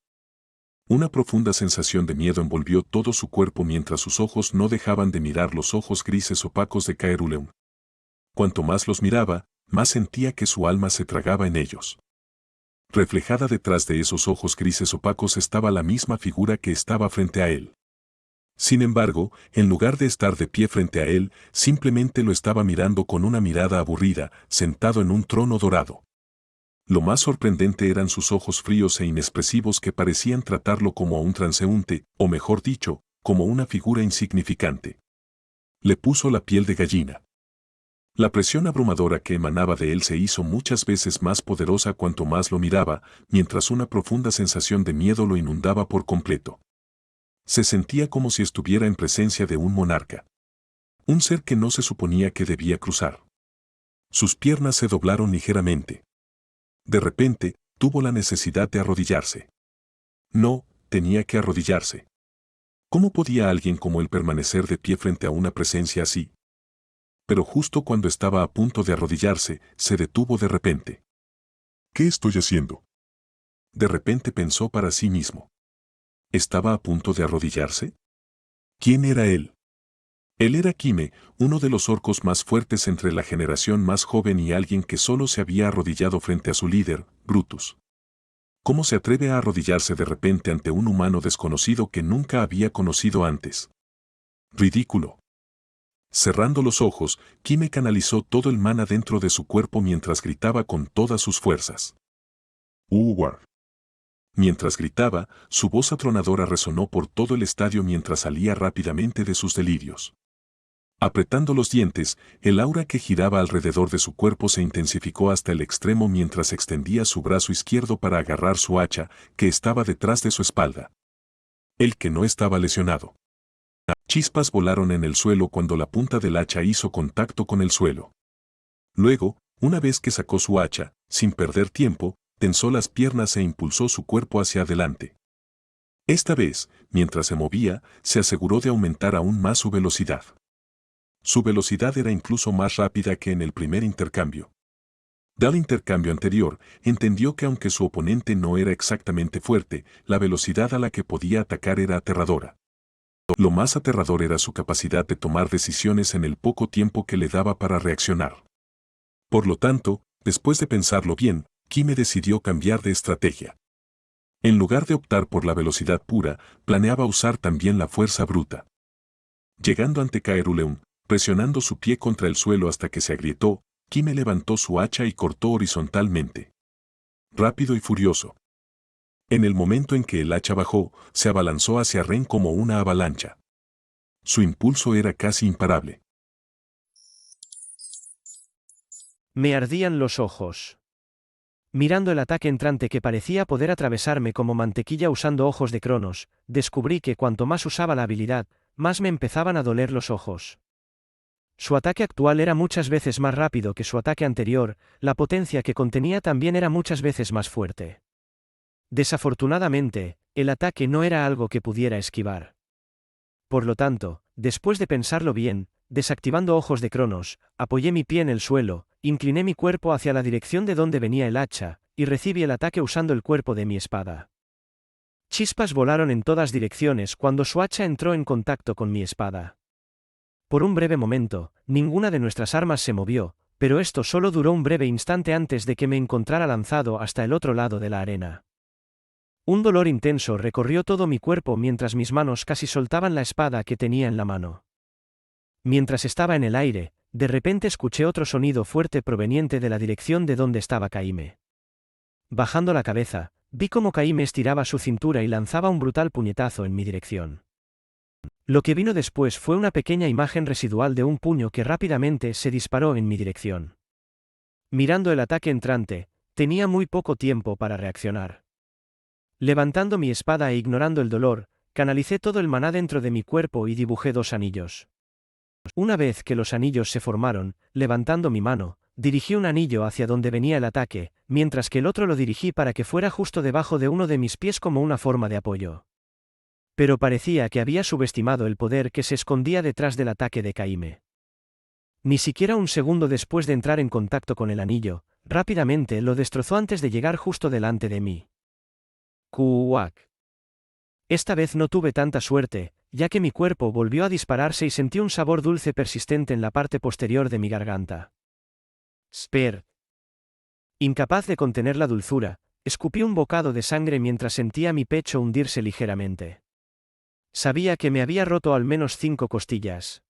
Una profunda sensación de miedo envolvió todo su cuerpo mientras sus ojos no dejaban de mirar los ojos grises opacos de Caeruleum. Cuanto más los miraba, más sentía que su alma se tragaba en ellos. Reflejada detrás de esos ojos grises opacos estaba la misma figura que estaba frente a él. Sin embargo, en lugar de estar de pie frente a él, simplemente lo estaba mirando con una mirada aburrida, sentado en un trono dorado. Lo más sorprendente eran sus ojos fríos e inexpresivos que parecían tratarlo como a un transeúnte, o mejor dicho, como una figura insignificante. Le puso la piel de gallina. La presión abrumadora que emanaba de él se hizo muchas veces más poderosa cuanto más lo miraba, mientras una profunda sensación de miedo lo inundaba por completo. Se sentía como si estuviera en presencia de un monarca. Un ser que no se suponía que debía cruzar. Sus piernas se doblaron ligeramente. De repente, tuvo la necesidad de arrodillarse. No, tenía que arrodillarse. ¿Cómo podía alguien como él permanecer de pie frente a una presencia así? Pero justo cuando estaba a punto de arrodillarse, se detuvo de repente. ¿Qué estoy haciendo? De repente pensó para sí mismo. ¿Estaba a punto de arrodillarse? ¿Quién era él? Él era Kime, uno de los orcos más fuertes entre la generación más joven y alguien que solo se había arrodillado frente a su líder, Brutus. ¿Cómo se atreve a arrodillarse de repente ante un humano desconocido que nunca había conocido antes? Ridículo. Cerrando los ojos, Kime canalizó todo el mana dentro de su cuerpo mientras gritaba con todas sus fuerzas. Uwar. Mientras gritaba, su voz atronadora resonó por todo el estadio mientras salía rápidamente de sus delirios. Apretando los dientes, el aura que giraba alrededor de su cuerpo se intensificó hasta el extremo mientras extendía su brazo izquierdo para agarrar su hacha, que estaba detrás de su espalda. El que no estaba lesionado. Chispas volaron en el suelo cuando la punta del hacha hizo contacto con el suelo. Luego, una vez que sacó su hacha, sin perder tiempo, tensó las piernas e impulsó su cuerpo hacia adelante. Esta vez, mientras se movía, se aseguró de aumentar aún más su velocidad. Su velocidad era incluso más rápida que en el primer intercambio. Del intercambio anterior, entendió que aunque su oponente no era exactamente fuerte, la velocidad a la que podía atacar era aterradora. Lo más aterrador era su capacidad de tomar decisiones en el poco tiempo que le daba para reaccionar. Por lo tanto, después de pensarlo bien, Kime decidió cambiar de estrategia. En lugar de optar por la velocidad pura, planeaba usar también la fuerza bruta. Llegando ante Kaeruleum, presionando su pie contra el suelo hasta que se agrietó, Kime levantó su hacha y cortó horizontalmente. Rápido y furioso. En el momento en que el hacha bajó, se abalanzó hacia Ren como una avalancha. Su impulso era casi imparable. Me ardían los ojos. Mirando el ataque entrante que parecía poder atravesarme como mantequilla usando ojos de Cronos, descubrí que cuanto más usaba la habilidad, más me empezaban a doler los ojos. Su ataque actual era muchas veces más rápido que su ataque anterior, la potencia que contenía también era muchas veces más fuerte. Desafortunadamente, el ataque no era algo que pudiera esquivar. Por lo tanto, después de pensarlo bien, desactivando ojos de Cronos, apoyé mi pie en el suelo, incliné mi cuerpo hacia la dirección de donde venía el hacha, y recibí el ataque usando el cuerpo de mi espada. Chispas volaron en todas direcciones cuando su hacha entró en contacto con mi espada. Por un breve momento, ninguna de nuestras armas se movió, pero esto solo duró un breve instante antes de que me encontrara lanzado hasta el otro lado de la arena. Un dolor intenso recorrió todo mi cuerpo mientras mis manos casi soltaban la espada que tenía en la mano. Mientras estaba en el aire, de repente escuché otro sonido fuerte proveniente de la dirección de donde estaba Kaime. Bajando la cabeza, vi cómo Kaime estiraba su cintura y lanzaba un brutal puñetazo en mi dirección. Lo que vino después fue una pequeña imagen residual de un puño que rápidamente se disparó en mi dirección. Mirando el ataque entrante, tenía muy poco tiempo para reaccionar. Levantando mi espada e ignorando el dolor, canalicé todo el maná dentro de mi cuerpo y dibujé 2 anillos. Una vez que los anillos se formaron, levantando mi mano, dirigí un anillo hacia donde venía el ataque, mientras que el otro lo dirigí para que fuera justo debajo de uno de mis pies como una forma de apoyo. Pero parecía que había subestimado el poder que se escondía detrás del ataque de Kaime. Ni siquiera un segundo después de entrar en contacto con el anillo, rápidamente lo destrozó antes de llegar justo delante de mí. ¡Kuwak! Esta vez no tuve tanta suerte, ya que mi cuerpo volvió a dispararse y sentí un sabor dulce persistente en la parte posterior de mi garganta. Spear. Incapaz de contener la dulzura, escupí un bocado de sangre mientras sentía mi pecho hundirse ligeramente. Sabía que me había roto al menos 5 costillas.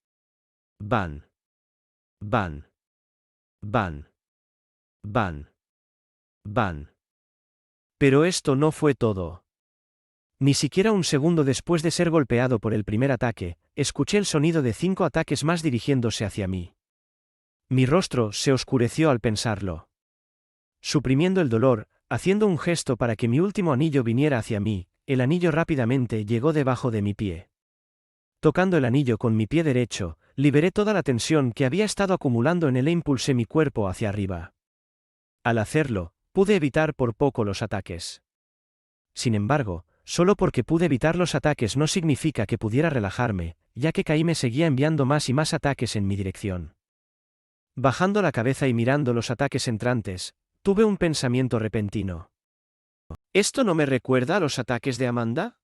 Ban. Ban. Ban. Ban. Ban. Pero esto no fue todo. Ni siquiera un segundo después de ser golpeado por el primer ataque, escuché el sonido de 5 ataques más dirigiéndose hacia mí. Mi rostro se oscureció al pensarlo. Suprimiendo el dolor, haciendo un gesto para que mi último anillo viniera hacia mí, el anillo rápidamente llegó debajo de mi pie. Tocando el anillo con mi pie derecho, liberé toda la tensión que había estado acumulando en él e impulsé mi cuerpo hacia arriba. Al hacerlo, pude evitar por poco los ataques. Sin embargo, solo porque pude evitar los ataques no significa que pudiera relajarme, ya que Kaime seguía enviando más y más ataques en mi dirección. Bajando la cabeza y mirando los ataques entrantes, tuve un pensamiento repentino. ¿Esto no me recuerda a los ataques de Amanda?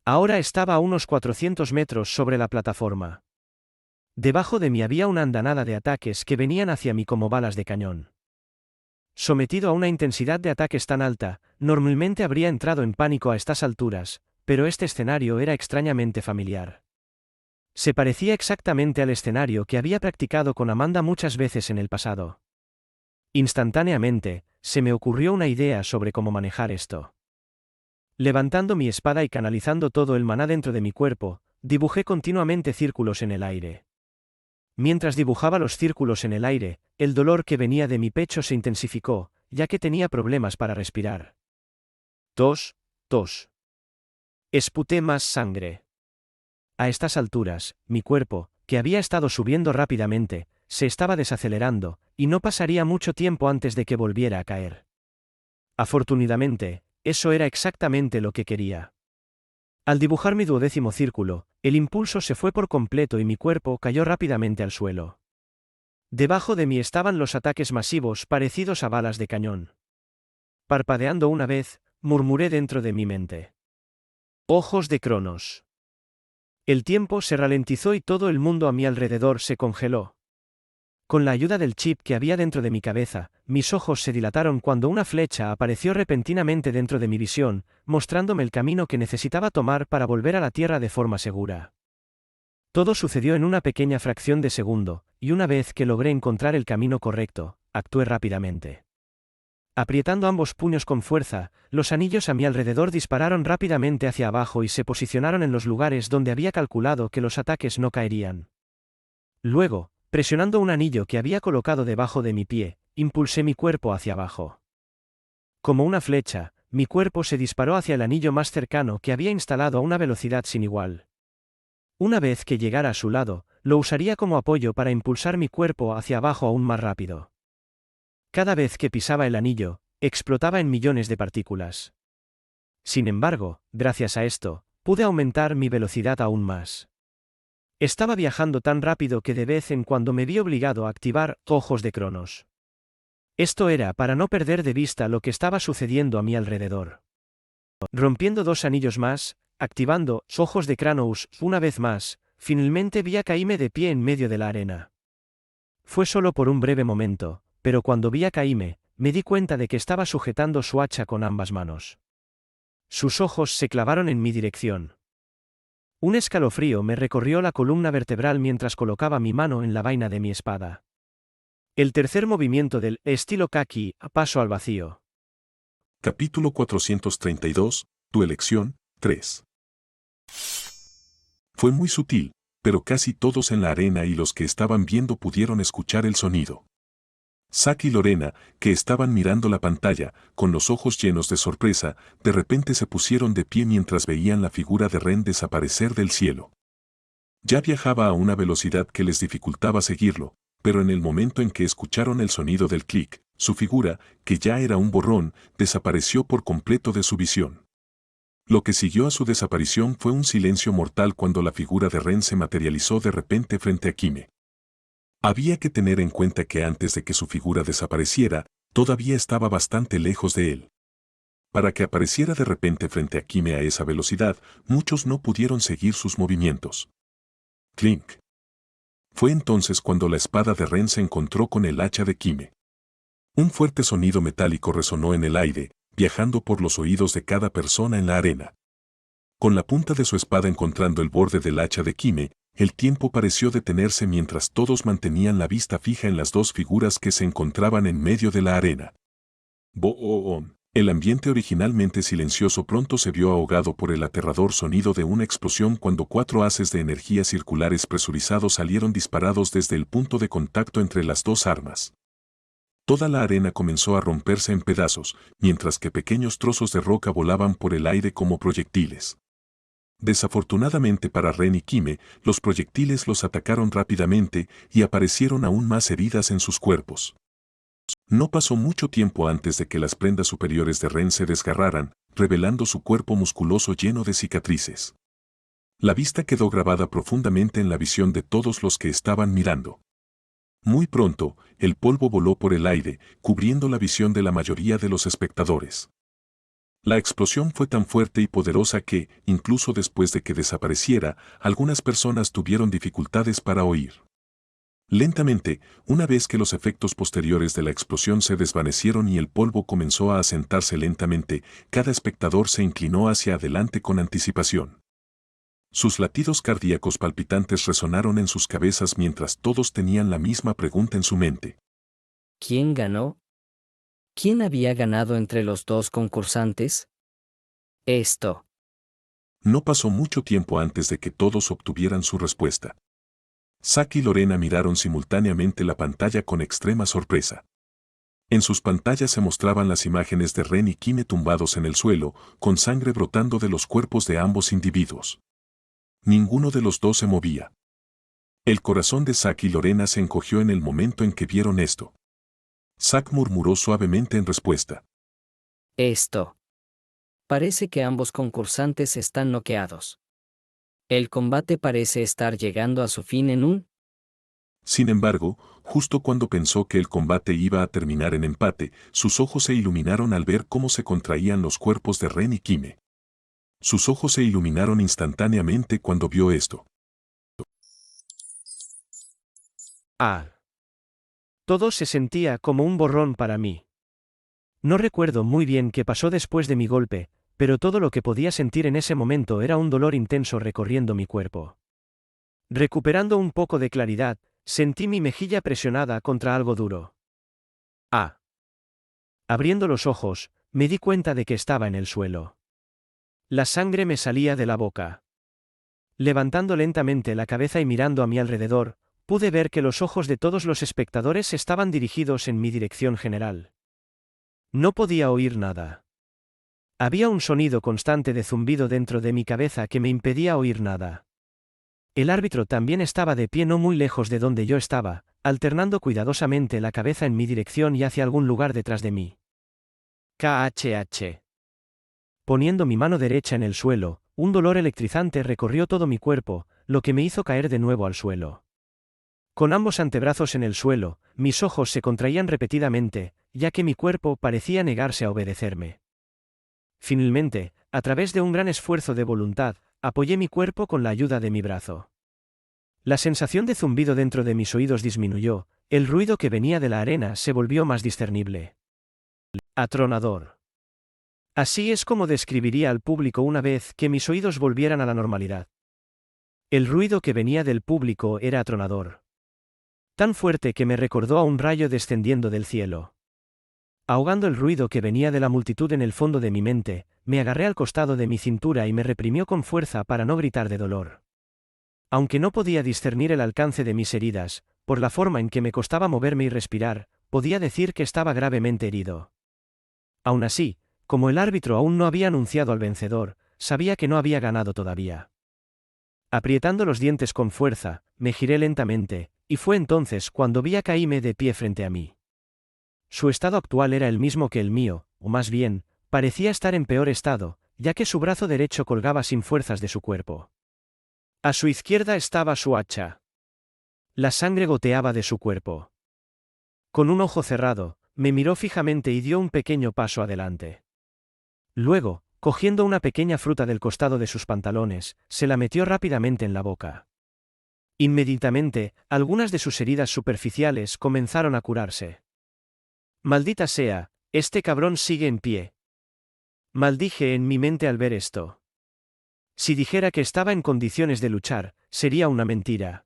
Ahora estaba a unos 400 metros sobre la plataforma. Debajo de mí había una andanada de ataques que venían hacia mí como balas de cañón. Sometido a una intensidad de ataques tan alta, normalmente habría entrado en pánico a estas alturas, pero este escenario era extrañamente familiar. Se parecía exactamente al escenario que había practicado con Amanda muchas veces en el pasado. Instantáneamente, se me ocurrió una idea sobre cómo manejar esto. Levantando mi espada y canalizando todo el maná dentro de mi cuerpo, dibujé continuamente círculos en el aire. Mientras dibujaba los círculos en el aire, el dolor que venía de mi pecho se intensificó, ya que tenía problemas para respirar. Tos, tos. Esputé más sangre. A estas alturas, mi cuerpo, que había estado subiendo rápidamente, se estaba desacelerando, y no pasaría mucho tiempo antes de que volviera a caer. Afortunadamente, eso era exactamente lo que quería. Al dibujar mi 12º círculo, el impulso se fue por completo y mi cuerpo cayó rápidamente al suelo. Debajo de mí estaban los ataques masivos parecidos a balas de cañón. Parpadeando una vez, murmuré dentro de mi mente. Ojos de Cronos. El tiempo se ralentizó y todo el mundo a mi alrededor se congeló. Con la ayuda del chip que había dentro de mi cabeza, mis ojos se dilataron cuando una flecha apareció repentinamente dentro de mi visión, mostrándome el camino que necesitaba tomar para volver a la Tierra de forma segura. Todo sucedió en una pequeña fracción de segundo, y una vez que logré encontrar el camino correcto, actué rápidamente. Aprietando ambos puños con fuerza, los anillos a mi alrededor dispararon rápidamente hacia abajo y se posicionaron en los lugares donde había calculado que los ataques no caerían. Luego, presionando un anillo que había colocado debajo de mi pie, impulsé mi cuerpo hacia abajo. Como una flecha, mi cuerpo se disparó hacia el anillo más cercano que había instalado a una velocidad sin igual. Una vez que llegara a su lado, lo usaría como apoyo para impulsar mi cuerpo hacia abajo aún más rápido. Cada vez que pisaba el anillo, explotaba en millones de partículas. Sin embargo, gracias a esto, pude aumentar mi velocidad aún más. Estaba viajando tan rápido que de vez en cuando me vi obligado a activar Ojos de Cronos. Esto era para no perder de vista lo que estaba sucediendo a mi alrededor. Rompiendo 2 anillos más, activando Ojos de Cronos una vez más, finalmente vi a Caíme de pie en medio de la arena. Fue solo por un breve momento, pero cuando vi a Caíme, me di cuenta de que estaba sujetando su hacha con ambas manos. Sus ojos se clavaron en mi dirección. Un escalofrío me recorrió la columna vertebral mientras colocaba mi mano en la vaina de mi espada. El tercer movimiento del estilo Kaki, paso al vacío. Capítulo 432, tu elección, 3. Fue muy sutil, pero casi todos en la arena y los que estaban viendo pudieron escuchar el sonido. Zack y Lorena, que estaban mirando la pantalla, con los ojos llenos de sorpresa, de repente se pusieron de pie mientras veían la figura de Ren desaparecer del cielo. Ya viajaba a una velocidad que les dificultaba seguirlo, pero en el momento en que escucharon el sonido del clic, su figura, que ya era un borrón, desapareció por completo de su visión. Lo que siguió a su desaparición fue un silencio mortal cuando la figura de Ren se materializó de repente frente a Kime. Había que tener en cuenta que antes de que su figura desapareciera, todavía estaba bastante lejos de él. Para que apareciera de repente frente a Kime a esa velocidad, muchos no pudieron seguir sus movimientos. Clink. Fue entonces cuando la espada de Ren se encontró con el hacha de Kime. Un fuerte sonido metálico resonó en el aire, viajando por los oídos de cada persona en la arena. Con la punta de su espada encontrando el borde del hacha de Kime, el tiempo pareció detenerse mientras todos mantenían la vista fija en las 2 figuras que se encontraban en medio de la arena. Boom. El ambiente originalmente silencioso pronto se vio ahogado por el aterrador sonido de una explosión cuando 4 haces de energía circulares presurizados salieron disparados desde el punto de contacto entre las 2 armas. Toda la arena comenzó a romperse en pedazos, mientras que pequeños trozos de roca volaban por el aire como proyectiles. Desafortunadamente para Ren y Kime, los proyectiles los atacaron rápidamente y aparecieron aún más heridas en sus cuerpos. No pasó mucho tiempo antes de que las prendas superiores de Ren se desgarraran, revelando su cuerpo musculoso lleno de cicatrices. La vista quedó grabada profundamente en la visión de todos los que estaban mirando. Muy pronto, el polvo voló por el aire, cubriendo la visión de la mayoría de los espectadores. La explosión fue tan fuerte y poderosa que, incluso después de que desapareciera, algunas personas tuvieron dificultades para oír. Lentamente, una vez que los efectos posteriores de la explosión se desvanecieron y el polvo comenzó a asentarse lentamente, cada espectador se inclinó hacia adelante con anticipación. Sus latidos cardíacos palpitantes resonaron en sus cabezas mientras todos tenían la misma pregunta en su mente. ¿Quién ganó? ¿Quién había ganado entre los 2 concursantes? Esto. No pasó mucho tiempo antes de que todos obtuvieran su respuesta. Zack y Lorena miraron simultáneamente la pantalla con extrema sorpresa. En sus pantallas se mostraban las imágenes de Ren y Kime tumbados en el suelo, con sangre brotando de los cuerpos de ambos individuos. Ninguno de los dos se movía. El corazón de Zack y Lorena se encogió en el momento en que vieron esto. Zack murmuró suavemente en respuesta. Esto. Parece que ambos concursantes están noqueados. El combate parece estar llegando a su fin en un... Sin embargo, justo cuando pensó que el combate iba a terminar en empate, sus ojos se iluminaron al ver cómo se contraían los cuerpos de Ren y Kime. Sus ojos se iluminaron instantáneamente cuando vio esto. Todo se sentía como un borrón para mí. No recuerdo muy bien qué pasó después de mi golpe, pero todo lo que podía sentir en ese momento era un dolor intenso recorriendo mi cuerpo. Recuperando un poco de claridad, sentí mi mejilla presionada contra algo duro. Abriendo los ojos, me di cuenta de que estaba en el suelo. La sangre me salía de la boca. Levantando lentamente la cabeza y mirando a mi alrededor, pude ver que los ojos de todos los espectadores estaban dirigidos en mi dirección general. No podía oír nada. Había un sonido constante de zumbido dentro de mi cabeza que me impedía oír nada. El árbitro también estaba de pie no muy lejos de donde yo estaba, alternando cuidadosamente la cabeza en mi dirección y hacia algún lugar detrás de mí. KHH. Poniendo mi mano derecha en el suelo, un dolor electrizante recorrió todo mi cuerpo, lo que me hizo caer de nuevo al suelo. Con ambos antebrazos en el suelo, mis ojos se contraían repetidamente, ya que mi cuerpo parecía negarse a obedecerme. Finalmente, a través de un gran esfuerzo de voluntad, apoyé mi cuerpo con la ayuda de mi brazo. La sensación de zumbido dentro de mis oídos disminuyó, el ruido que venía de la arena se volvió más discernible. Atronador. Así es como describiría al público una vez que mis oídos volvieran a la normalidad. El ruido que venía del público era atronador. Tan fuerte que me recordó a un rayo descendiendo del cielo. Ahogando el ruido que venía de la multitud en el fondo de mi mente, me agarré al costado de mi cintura y me reprimió con fuerza para no gritar de dolor. Aunque no podía discernir el alcance de mis heridas, por la forma en que me costaba moverme y respirar, podía decir que estaba gravemente herido. Aún así, como el árbitro aún no había anunciado al vencedor, sabía que no había ganado todavía. Aprietando los dientes con fuerza, me giré lentamente, y fue entonces cuando vi a Kaime de pie frente a mí. Su estado actual era el mismo que el mío, o más bien, parecía estar en peor estado, ya que su brazo derecho colgaba sin fuerzas de su cuerpo. A su izquierda estaba su hacha. La sangre goteaba de su cuerpo. Con un ojo cerrado, me miró fijamente y dio un pequeño paso adelante. Luego, cogiendo una pequeña fruta del costado de sus pantalones, se la metió rápidamente en la boca. Inmediatamente, algunas de sus heridas superficiales comenzaron a curarse. Maldita sea, este cabrón sigue en pie. Maldije en mi mente al ver esto. Si dijera que estaba en condiciones de luchar, sería una mentira.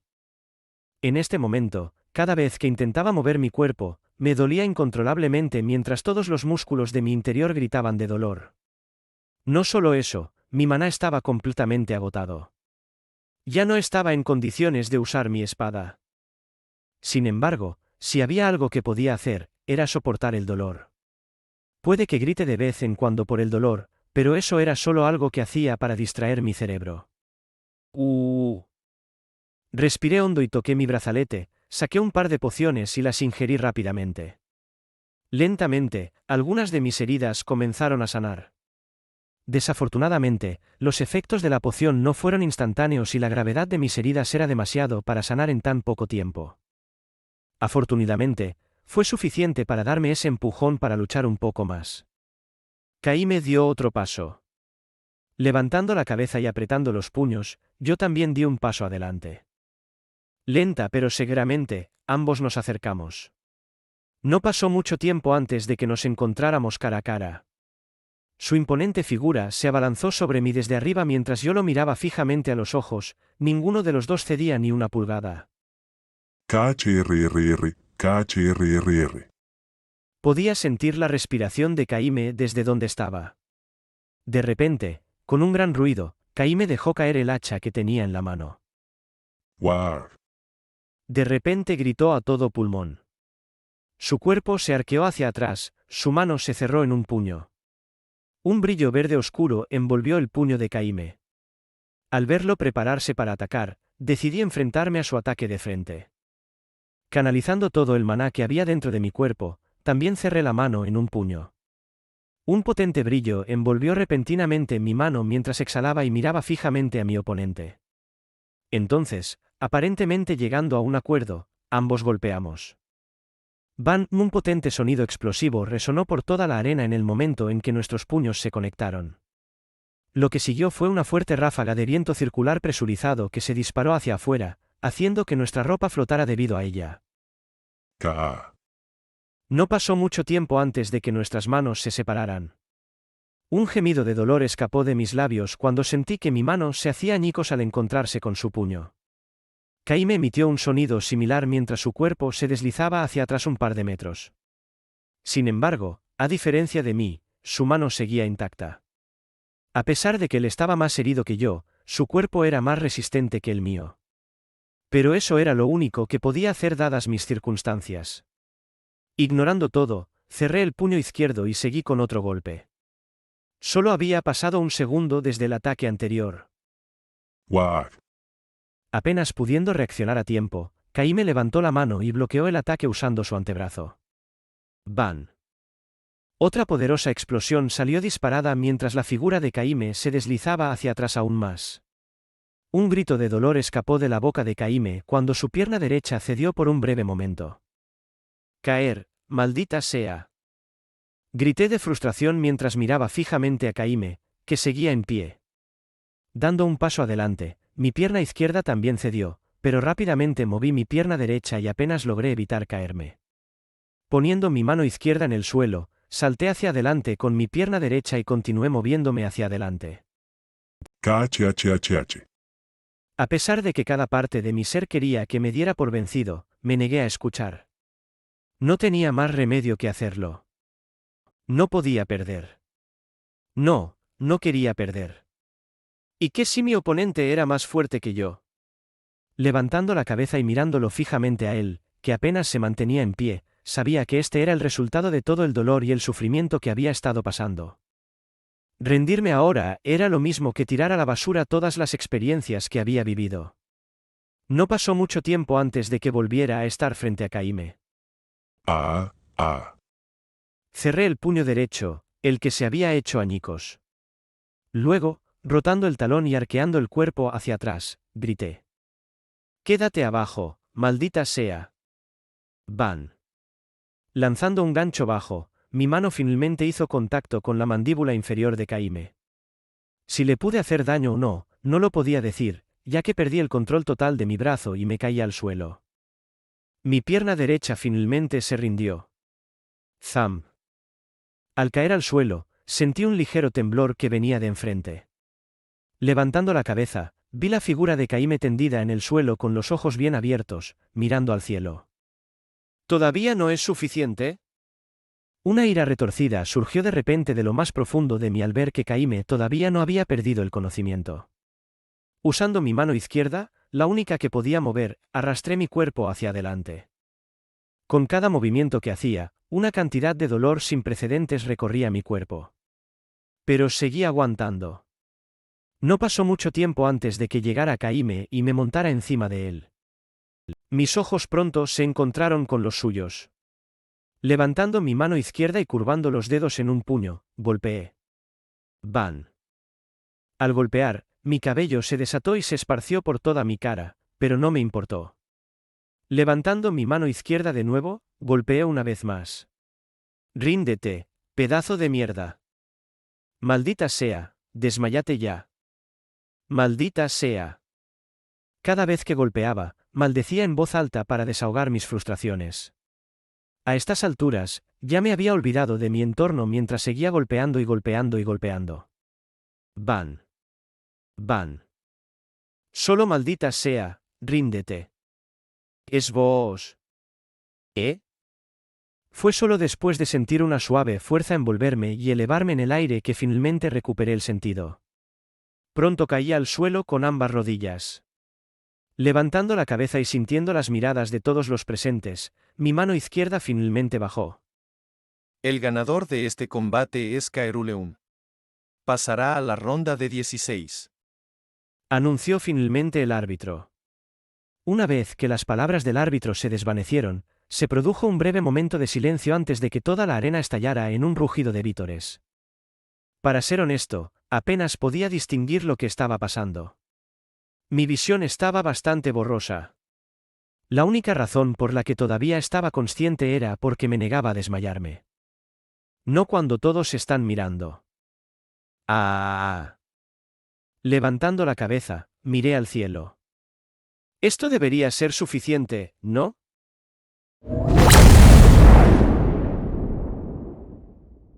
En este momento, cada vez que intentaba mover mi cuerpo, me dolía incontrolablemente mientras todos los músculos de mi interior gritaban de dolor. No solo eso, mi maná estaba completamente agotado. Ya no estaba en condiciones de usar mi espada. Sin embargo, si había algo que podía hacer, era soportar el dolor. Puede que grite de vez en cuando por el dolor, pero eso era solo algo que hacía para distraer mi cerebro. Respiré hondo y toqué mi brazalete, saqué un par de pociones y las ingerí rápidamente. Lentamente, algunas de mis heridas comenzaron a sanar. Desafortunadamente, los efectos de la poción no fueron instantáneos y la gravedad de mis heridas era demasiado para sanar en tan poco tiempo. Afortunadamente, fue suficiente para darme ese empujón para luchar un poco más. Kaime dio otro paso. Levantando la cabeza y apretando los puños, yo también di un paso adelante. Lenta pero seguramente, ambos nos acercamos. No pasó mucho tiempo antes de que nos encontráramos cara a cara. Su imponente figura se abalanzó sobre mí desde arriba mientras yo lo miraba fijamente a los ojos, ninguno de los dos cedía ni una pulgada. KHRRR, KHRRR. Podía sentir la respiración de Kaime desde donde estaba. De repente, con un gran ruido, Kaime dejó caer el hacha que tenía en la mano. ¡War! De repente gritó a todo pulmón. Su cuerpo se arqueó hacia atrás, su mano se cerró en un puño. Un brillo verde oscuro envolvió el puño de Kaime. Al verlo prepararse para atacar, decidí enfrentarme a su ataque de frente. Canalizando todo el maná que había dentro de mi cuerpo, también cerré la mano en un puño. Un potente brillo envolvió repentinamente mi mano mientras exhalaba y miraba fijamente a mi oponente. Entonces, aparentemente llegando a un acuerdo, ambos golpeamos. ¡Bam! Un potente sonido explosivo resonó por toda la arena en el momento en que nuestros puños se conectaron. Lo que siguió fue una fuerte ráfaga de viento circular presurizado que se disparó hacia afuera, haciendo que nuestra ropa flotara debido a ella. ¡Ka! No pasó mucho tiempo antes de que nuestras manos se separaran. Un gemido de dolor escapó de mis labios cuando sentí que mi mano se hacía añicos al encontrarse con su puño. Kaime emitió un sonido similar mientras su cuerpo se deslizaba hacia atrás un par de metros. Sin embargo, a diferencia de mí, su mano seguía intacta. A pesar de que él estaba más herido que yo, su cuerpo era más resistente que el mío. Pero eso era lo único que podía hacer dadas mis circunstancias. Ignorando todo, cerré el puño izquierdo y seguí con otro golpe. Solo había pasado un segundo desde el ataque anterior. ¡War! Apenas pudiendo reaccionar a tiempo, Kaime levantó la mano y bloqueó el ataque usando su antebrazo. ¡Bam! Otra poderosa explosión salió disparada mientras la figura de Kaime se deslizaba hacia atrás aún más. Un grito de dolor escapó de la boca de Kaime cuando su pierna derecha cedió por un breve momento. ¡Caer, maldita sea! Grité de frustración mientras miraba fijamente a Kaime, que seguía en pie. Dando un paso adelante, mi pierna izquierda también cedió, pero rápidamente moví mi pierna derecha y apenas logré evitar caerme. Poniendo mi mano izquierda en el suelo, salté hacia adelante con mi pierna derecha y continué moviéndome hacia adelante. KHHHH. A pesar de que cada parte de mi ser quería que me diera por vencido, me negué a escuchar. No tenía más remedio que hacerlo. No podía perder. No, no quería perder. ¿Y qué si mi oponente era más fuerte que yo? Levantando la cabeza y mirándolo fijamente a él, que apenas se mantenía en pie, sabía que este era el resultado de todo el dolor y el sufrimiento que había estado pasando. Rendirme ahora era lo mismo que tirar a la basura todas las experiencias que había vivido. No pasó mucho tiempo antes de que volviera a estar frente a Kaime. Cerré el puño derecho, el que se había hecho añicos. Luego, rotando el talón y arqueando el cuerpo hacia atrás, grité. «Quédate abajo, maldita sea». ¡Bam! Lanzando un gancho bajo, mi mano finalmente hizo contacto con la mandíbula inferior de Kaime. Si le pude hacer daño o no, no lo podía decir, ya que perdí el control total de mi brazo y me caí al suelo. Mi pierna derecha finalmente se rindió. ¡Zam! Al caer al suelo, sentí un ligero temblor que venía de enfrente. Levantando la cabeza, vi la figura de Kaime tendida en el suelo con los ojos bien abiertos, mirando al cielo. ¿Todavía no es suficiente? Una ira retorcida surgió de repente de lo más profundo de mí al ver que Kaime todavía no había perdido el conocimiento. Usando mi mano izquierda, la única que podía mover, arrastré mi cuerpo hacia adelante. Con cada movimiento que hacía, una cantidad de dolor sin precedentes recorría mi cuerpo. Pero seguí aguantando. No pasó mucho tiempo antes de que llegara Kaime y me montara encima de él. Mis ojos pronto se encontraron con los suyos. Levantando mi mano izquierda y curvando los dedos en un puño, golpeé. ¡Bam! Al golpear, mi cabello se desató y se esparció por toda mi cara, pero no me importó. Levantando mi mano izquierda de nuevo, golpeé una vez más. «Ríndete, pedazo de mierda. Maldita sea, desmayate ya. Maldita sea». Cada vez que golpeaba, maldecía en voz alta para desahogar mis frustraciones. A estas alturas, ya me había olvidado de mi entorno mientras seguía golpeando y golpeando y golpeando. «Bam. Bam. Solo maldita sea, ríndete. Es vos. ¿Eh? Fue solo después de sentir una suave fuerza envolverme y elevarme en el aire que finalmente recuperé el sentido. Pronto caí al suelo con ambas rodillas. Levantando la cabeza y sintiendo las miradas de todos los presentes, mi mano izquierda finalmente bajó. El ganador de este combate es Kaeruleum. Pasará a la ronda de 16. Anunció finalmente el árbitro. Una vez que las palabras del árbitro se desvanecieron, se produjo un breve momento de silencio antes de que toda la arena estallara en un rugido de vítores. Para ser honesto, apenas podía distinguir lo que estaba pasando. Mi visión estaba bastante borrosa. La única razón por la que todavía estaba consciente era porque me negaba a desmayarme. No cuando todos están mirando. ¡Ah! Levantando la cabeza, miré al cielo. Esto debería ser suficiente, ¿no?